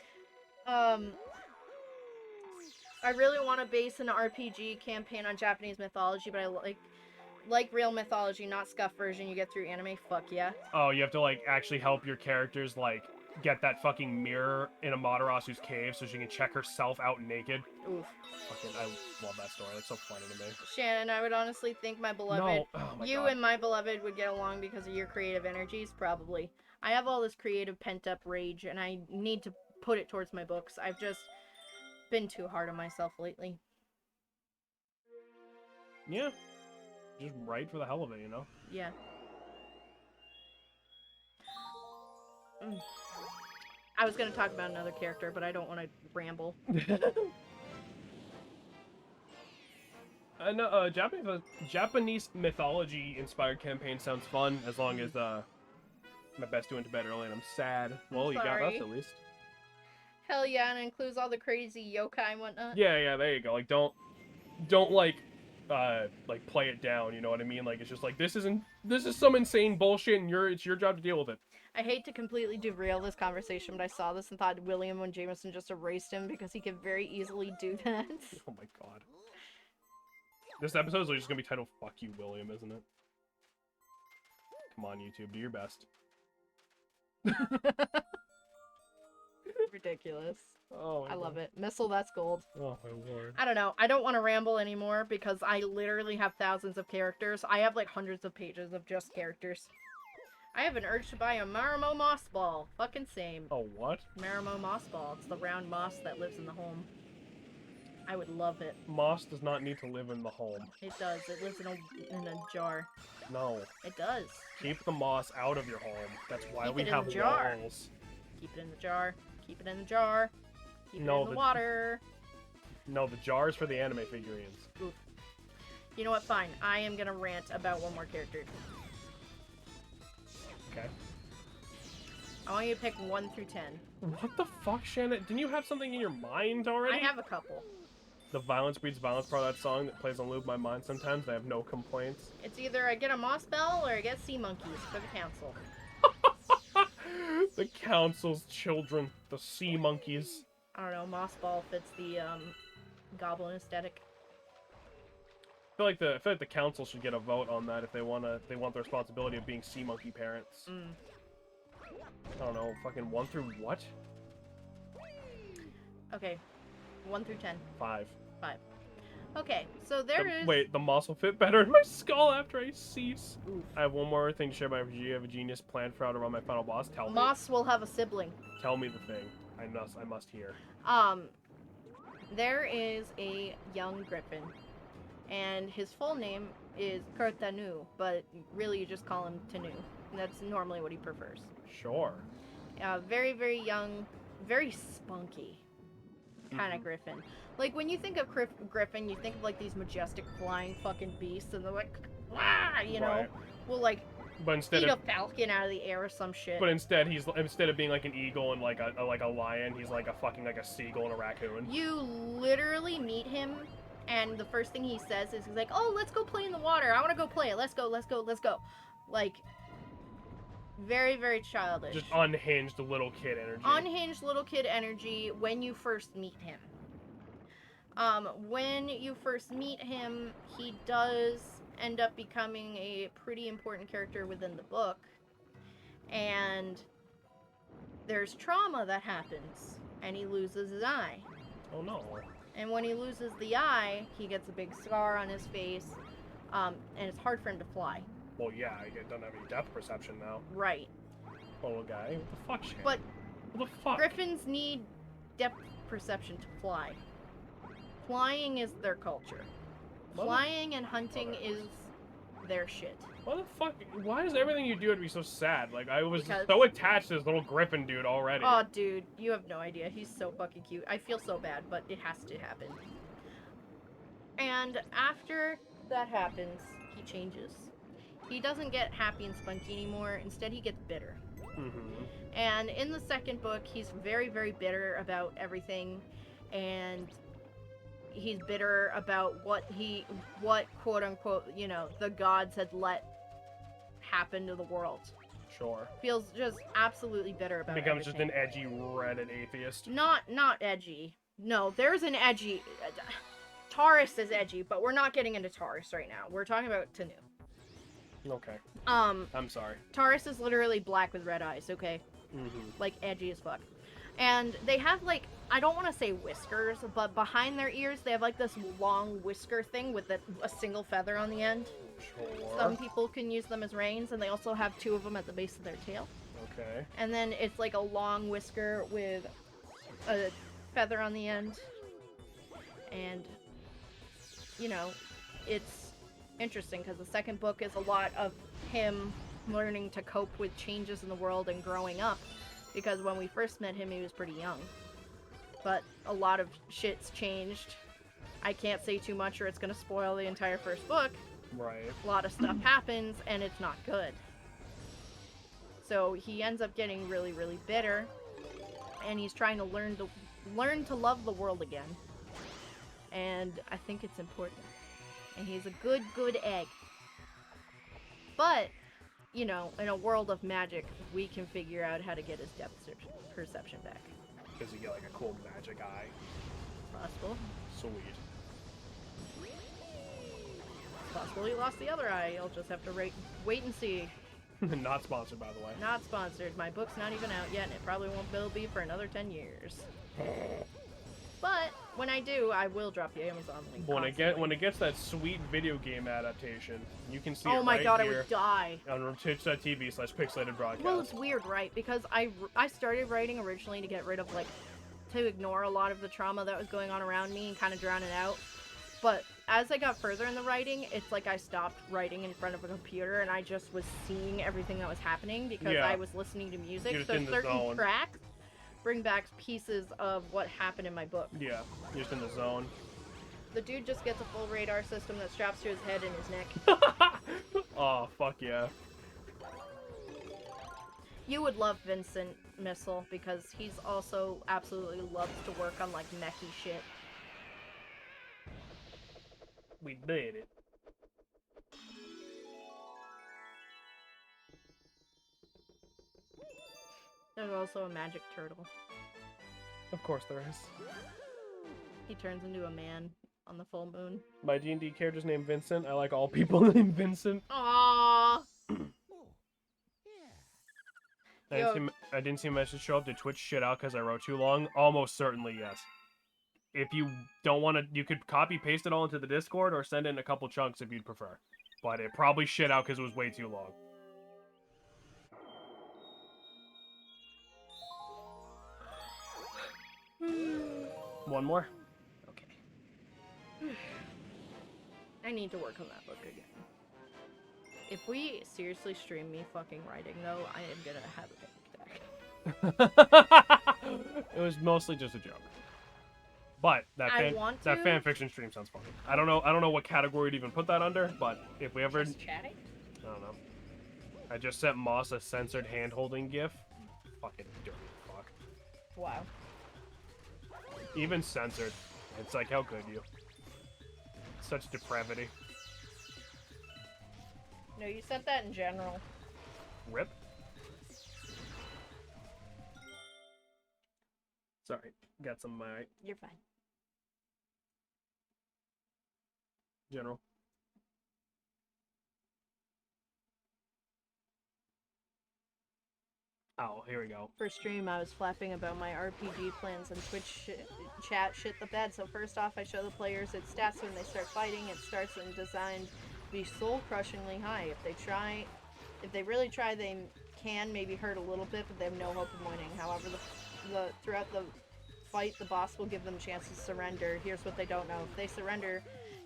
I really want to base an RPG campaign on Japanese mythology, but I like real mythology, not scuff version you get through anime. Fuck yeah. Oh, you have to like actually help your characters like get that fucking mirror in Amaterasu's cave so she can check herself out naked. Oof. Fucking, I love that story. That's so funny to me. Shannon, I would honestly think my beloved, No. Oh my you God. and my beloved would get along because of your creative energies, probably. I have all this creative pent-up rage, and I need to put it towards my books. I've just been too hard on myself lately. Yeah. Just write for the hell of it, you know? Yeah. I was gonna talk about another character, but I don't want to ramble. No, Japanese mythology-inspired campaign sounds fun, as long as, my best went to bed early and I'm sad. Well, you got us sorry. at least. Hell yeah, and it includes all the crazy yokai and whatnot. Yeah, there you go. Like, don't, like play it down, you know what I mean? Like, it's just like, this is some insane bullshit, and it's your job to deal with it. I hate to completely derail this conversation, but I saw this and thought William and Jameson just erased him because he could very easily do that. Oh my God. This episode is just gonna be titled "Fuck You, William," isn't it? Come on, YouTube, do your best. Ridiculous. Oh, I love it. Missile, that's gold. Oh my lord. I don't know. I don't want to ramble anymore because I literally have thousands of characters. I have like hundreds of pages of just characters. I have an urge to buy a Marimo moss ball. Fucking same. Oh, what? Marimo moss ball. It's the round moss that lives in the home. I would love it. Moss does not need to live in the home. It does. It lives in a jar. No. It does. Keep the moss out of your home. That's why Keep we it in have the jar. walls. Keep it in the jar. Keep it in the jar. Keep No, it in the water. No, the jar is for the anime figurines. Oof. You know what? Fine. I am gonna rant about one more character. Okay. I want you to pick 1 through 10. What the fuck, Shannon? Didn't you have something in your mind already? I have a couple. The violence breeds violence part of that song that plays on loop in my mind sometimes. I have no complaints. It's either I get a moss bell or I get sea monkeys for the council. The council's children, the sea monkeys. I don't know, moss ball fits the goblin aesthetic. I feel like the council should get a vote on that if they want the responsibility of being sea monkey parents. I don't know, fucking 1 through what? Okay, 1 through 10. 5. 5. Okay, so there is... Wait, the moss will fit better in my skull after I cease. Oof. I have one more thing to share. I have a genius plan for how to run my final boss. Tell me. Moss will have a sibling. Tell me the thing. I must hear. There is a young griffin, and his full name is Kurtanu, but really you just call him Tanu. That's normally what he prefers. Sure. Very, very young, very spunky kind of griffin. Like, when you think of griffin, you think of, like, these majestic flying fucking beasts, and they're like, ah, you know? Right. Well, like, But instead eat of a falcon out of the air or some shit. But instead of being like an eagle and like a lion, he's like a seagull and a raccoon. You literally meet him, and the first thing he says is, he's like, oh, let's go play in the water. I want to go play it. Let's go, let's go, let's go. Like, very, very childish. Just unhinged little kid energy. Unhinged little kid energy when you first meet him. When you first meet him, he does end up becoming a pretty important character within the book. And there's trauma that happens, and he loses his eye. Oh no. And when he loses the eye, he gets a big scar on his face, and it's hard for him to fly. Well, yeah, I don't have any depth perception now. Right. Little guy. What the fuck, shit? But What the fuck? griffins need depth perception to fly. Flying is their culture. Flying and hunting is their shit. What the fuck? Why does everything you do have to be so sad? Like, I was Because- so attached to this little griffin dude already. Oh, dude, you have no idea. He's so fucking cute. I feel so bad, but it has to happen. And after that happens, he changes. He doesn't get happy and spunky anymore. Instead, he gets bitter. And in the second book, he's very, very bitter about everything. And he's bitter about what quote unquote, you know, the gods had let happen to the world. Sure. Feels just absolutely bitter about it. Becomes just an edgy Reddit atheist. Not edgy. No, there's an edgy. Taurus is edgy, but we're not getting into Taurus right now. We're talking about Tanu. Okay. I'm sorry. Taurus is literally black with red eyes, okay? Like, edgy as fuck. And they have, like, I don't want to say whiskers, but behind their ears, they have, like, this long whisker thing with a single feather on the end. Sure. Some people can use them as reins, and they also have 2 of them at the base of their tail. Okay. And then it's, like, a long whisker with a feather on the end. And, you know, it's interesting, because the second book is a lot of him learning to cope with changes in the world and growing up. Because when we first met him, he was pretty young. But a lot of shit's changed. I can't say too much or it's going to spoil the entire first book. Right. A lot of stuff happens, and it's not good. So he ends up getting really, really bitter. And he's trying to learn to love the world again. And I think it's important. And he's a good egg. But, you know, in a world of magic, we can figure out how to get his depth perception back. Does he get like a cool magic eye? Possible. Sweet. It's possible he lost the other eye. You'll just have to wait and see. Not sponsored, by the way. Not sponsored. My book's not even out yet, and it probably won't be for another 10 years. But when I do, I will drop the Amazon link. When it gets that sweet video game adaptation, you can see it oh my right god, I here would die. on twitch.tv/pixelated broadcast. Well, it's weird, right? Because I started writing originally to get rid of, like, to ignore a lot of the trauma that was going on around me and kind of drown it out. But as I got further in the writing, it's like I stopped writing in front of a computer and I just was seeing everything that was happening because I was listening to music. You're So just in the certain zone. tracks bring back pieces of what happened in my book. Yeah, you're just in the zone. The dude just gets a full radar system that straps to his head and his neck. Oh, fuck yeah. You would love Vincent Missile because he's also absolutely loves to work on, like, mechy shit. We did it. There's also a magic turtle. Of course there is. He turns into a man on the full moon. My D&D character's named Vincent. I like all people named Vincent. Aww. I didn't see a message show up. Did Twitch shit out because I wrote too long? Almost certainly yes. If you don't want to, you could copy paste it all into the Discord or send it in a couple chunks if you'd prefer. But it probably shit out because it was way too long. One more? Okay. I need to work on that book again. If we seriously stream me fucking writing, though, I am gonna have a panic attack. It was mostly just a joke. But that fan fiction stream sounds funny. I don't know what category to even put that under, but if we ever Just chatting? I don't know. I just sent Moss a censored hand-holding gif. Fucking dirty fuck. Wow. Even censored. It's like, how could you? Such depravity. No, you sent that in general. Rip. Sorry, got some of my You're fine. general. Oh, here we go. For stream, I was flapping about my RPG plans, and Twitch chat shit the bed. So first off, I show the players its stats when they start fighting. It starts and designed to be soul-crushingly high. If they really try, they can maybe hurt a little bit, but they have no hope of winning. However, throughout the fight, the boss will give them chances to surrender. Here's what they don't know: if they surrender,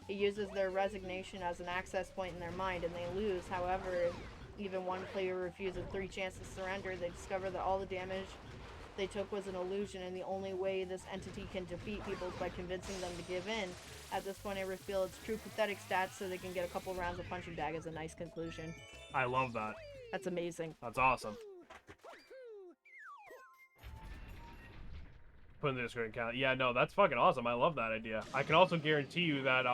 it uses their resignation as an access point in their mind, and they lose. However, even one player refuses 3 chances to surrender, they discover that all the damage they took was an illusion, and the only way this entity can defeat people is by convincing them to give in. At this point, I reveal its true pathetic stats so they can get a couple rounds of punching bag as a nice conclusion. I love that. That's amazing. That's awesome. Put in the Discord account. Yeah, no, that's fucking awesome. I love that idea. I can also guarantee you that,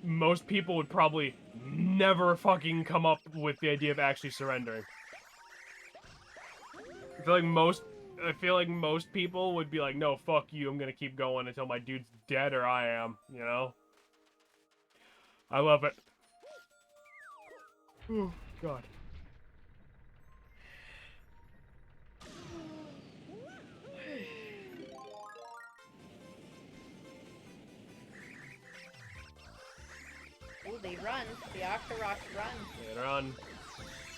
most people would probably never fucking come up with the idea of actually surrendering. I feel like most people would be like, no, fuck you, I'm gonna keep going until my dude's dead or I am, you know? I love it. Oh, God. Oh, they run. The Octoroks run. They run.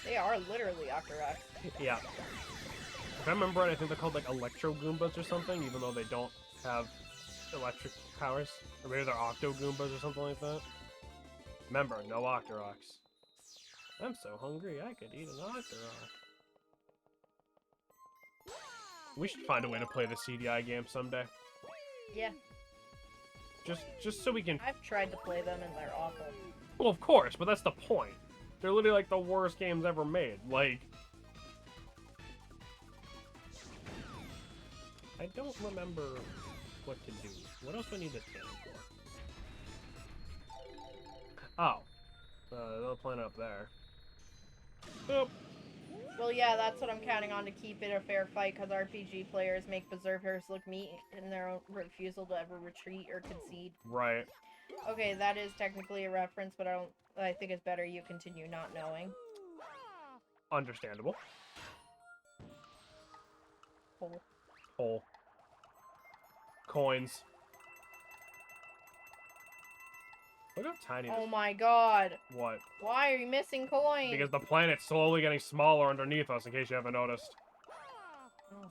They are literally Octoroks. Yeah. If I remember right, I think they're called, like, Electro Goombas or something, even though they don't have electric powers. Or maybe they're Octo Goombas or something like that. Remember, no Octoroks. I'm so hungry, I could eat an Octorok. We should find a way to play the CDI game someday. Yeah. Just so we can... I've tried to play them and they're awful. Well, of course, but that's the point. They're literally like the worst games ever made. Like... I don't remember what to do. What else do I need this game for? Oh. Another planet up there. Boop. Well, yeah, that's what I'm counting on to keep it a fair fight, because RPG players make berserkers look meek in their own refusal to ever retreat or concede. Right. Okay, that is technically a reference, but I think it's better you continue not knowing. Understandable. Cool. Hole. Coins. Look how tiny Oh this... my god. What? Why are you missing coins? Because the planet's slowly getting smaller underneath us, in case you haven't noticed. Oh.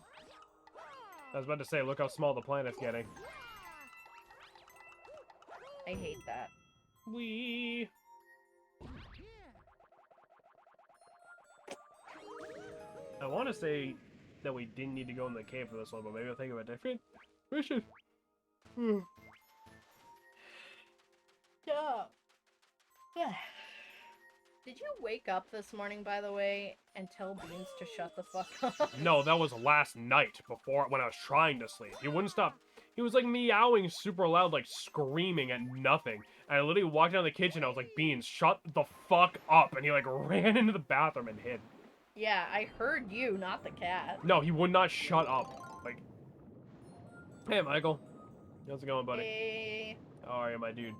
I was about to say, look how small the planet's getting. I hate that. Wee. I want to say that we didn't need to go in the cave for this one, but maybe I'll think of a different mission. Yeah. Did you wake up this morning, by the way, and tell Beans to shut the fuck up? No, that was last night, when I was trying to sleep. He wouldn't stop. He was like meowing super loud, like screaming at nothing. And I literally walked down the kitchen. I was like, Beans, shut the fuck up. And he like ran into the bathroom and hid. Yeah, I heard you, not the cat. No, he would not shut up. Like, hey, Michael. How's it going, buddy? Hey. How are you, my dude?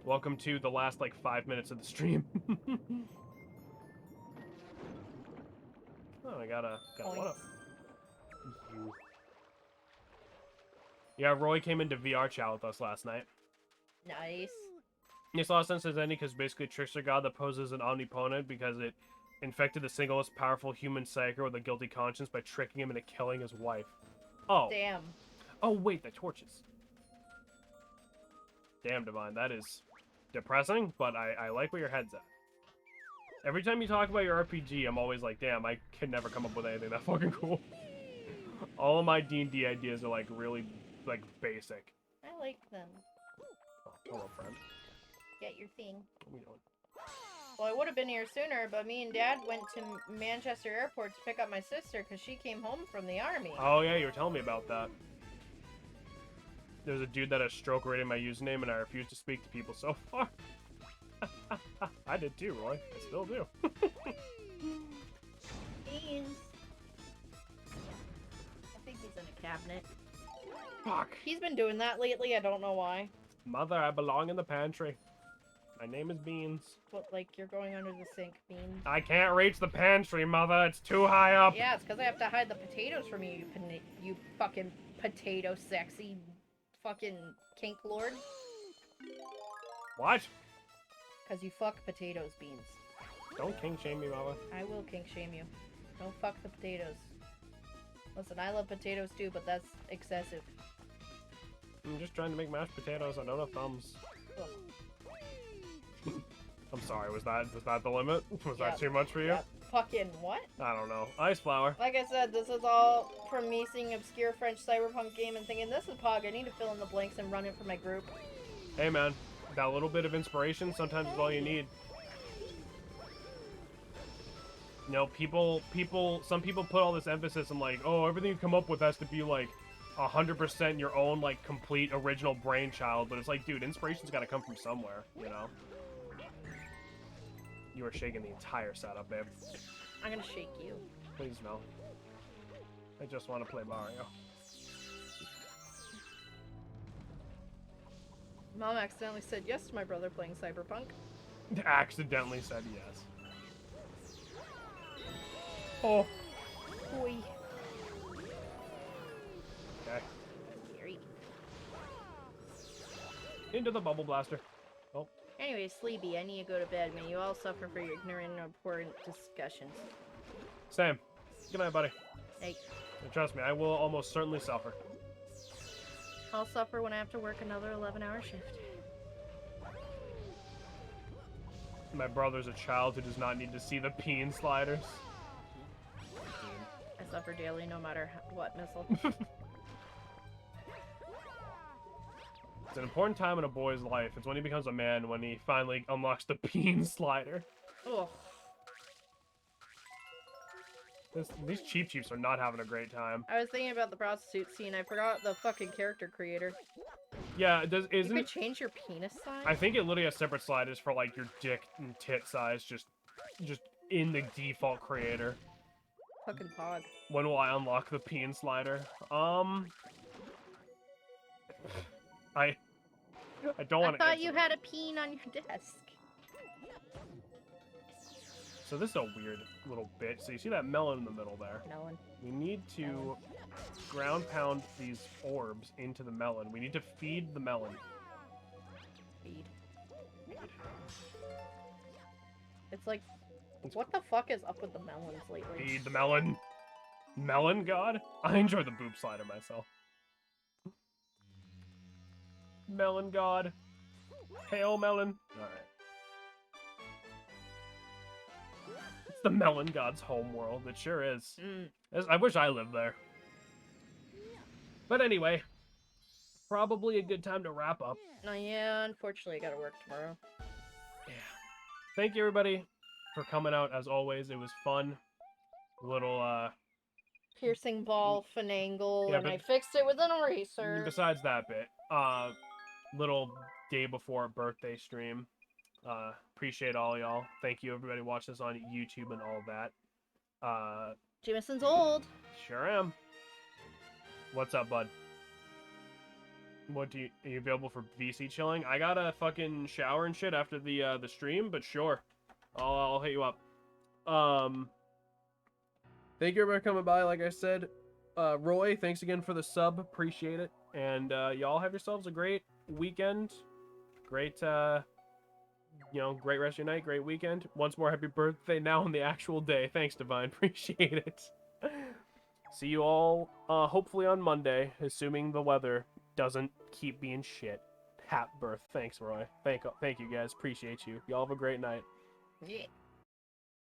Welcome to the last, like, 5 minutes of the stream. Oh, I got a one up. Yeah, Roy came into VR chat with us last night. Nice. Makes a lot of sense as any, because basically Trickster God that poses an omnipotent because it infected the single most powerful human psyker with a guilty conscience by tricking him into killing his wife. Oh. Damn. Oh, wait, the torches. Damn, Divine, that is depressing, but I like where your head's at. Every time you talk about your RPG, I'm always like, damn, I can never come up with anything that fucking cool. All of my D&D ideas are, like, really, like, basic. I like them. Oh, hello, friend. Get your thing. What are we doing? Well, I would have been here sooner, but me and Dad went to Manchester Airport to pick up my sister because she came home from the army. Oh, yeah, you were telling me about that. There's a dude that has stroke rating my username, and I refuse to speak to people so far. I did too, Roy. I still do. Beans. I think he's in a cabinet. Fuck. He's been doing that lately, I don't know why. Mother, I belong in the pantry. My name is Beans. What, like, you're going under the sink, Beans? I can't reach the pantry, Mother. It's too high up. Yeah, it's because I have to hide the potatoes from you, you fucking potato sexy fucking kink lord. What? Because you fuck potatoes, Beans. Don't king shame me, Mother. I will kink shame you. Don't fuck the potatoes. Listen, I love potatoes too, but that's excessive. I'm just trying to make mashed potatoes. I don't have thumbs. Ugh. I'm sorry. Was that the limit? Was Yep. that too much for you? Yep. Fucking what? I don't know. Ice flour. Like I said, this is all from me seeing obscure French cyberpunk game and thinking, this is Pog, I need to fill in the blanks and run it for my group. Hey, man. That little bit of inspiration sometimes is all you need. You know, some people put all this emphasis on, like, oh, everything you come up with has to be, like, 100% your own, like, complete original brainchild. But it's like, dude, inspiration's gotta come from somewhere, you know? You are shaking the entire setup, babe. I'm gonna shake you. Please, no. I just want to play Mario. Mom accidentally said yes to my brother playing cyberpunk. Accidentally said yes. Oh. Boy. Okay. Scary. Into the bubble blaster. Oh. Anyway, Sleepy, I need to go to bed. May you all suffer for your ignorant and important discussions. Same. Good night, buddy. Hey, And trust me, I will almost certainly suffer. I'll suffer when I have to work another 11-hour shift. My brother's a child who does not need to see the peen sliders. I suffer daily no matter what missile. It's an important time in a boy's life. It's when he becomes a man, when he finally unlocks the peen slider. Ugh. These Cheep Cheeps are not having a great time. I was thinking about the prostitute scene. I forgot the fucking character creator. Yeah, You isn't could it? change your penis size? I think it literally has separate sliders for like your dick and tit size, just in the default creator. Fucking Pog. When will I unlock the peen slider? I don't want I to. thought you had a peen on your desk. So this is a weird little bit. So you see that melon in the middle there? Melon. We need to ground pound these orbs into the melon. We need to feed the melon. Feed. It's like, what the fuck is up with the melons lately? Feed the melon. Melon god? I enjoy the boob slider myself. Melon god. Hail melon. Alright. It's the melon god's home world. It sure is. I wish I lived there. But anyway, probably a good time to wrap up. Yeah, unfortunately I gotta work tomorrow. Yeah. Thank you everybody for coming out as always. It was fun. A little piercing ball finagle, Yeah, and but- I fixed it with an eraser. Besides that bit, little day before birthday stream. Appreciate all y'all. Thank you everybody watching this on YouTube and all that. Jameson's old. Sure am. What's up, bud? Are you available for VC chilling? I gotta fucking shower and shit after the stream, but sure. I'll hit you up. Thank you everybody for coming by, like I said. Roy, thanks again for the sub. Appreciate it. And y'all have yourselves a great weekend. Great great rest of your night, great weekend. Once more, happy birthday now on the actual day. Thanks, Divine. Appreciate it. See you all, hopefully on Monday, assuming the weather doesn't keep being shit. Hat birth. Thanks, Roy. Thank you guys. Appreciate you. Y'all have a great night. Yeah.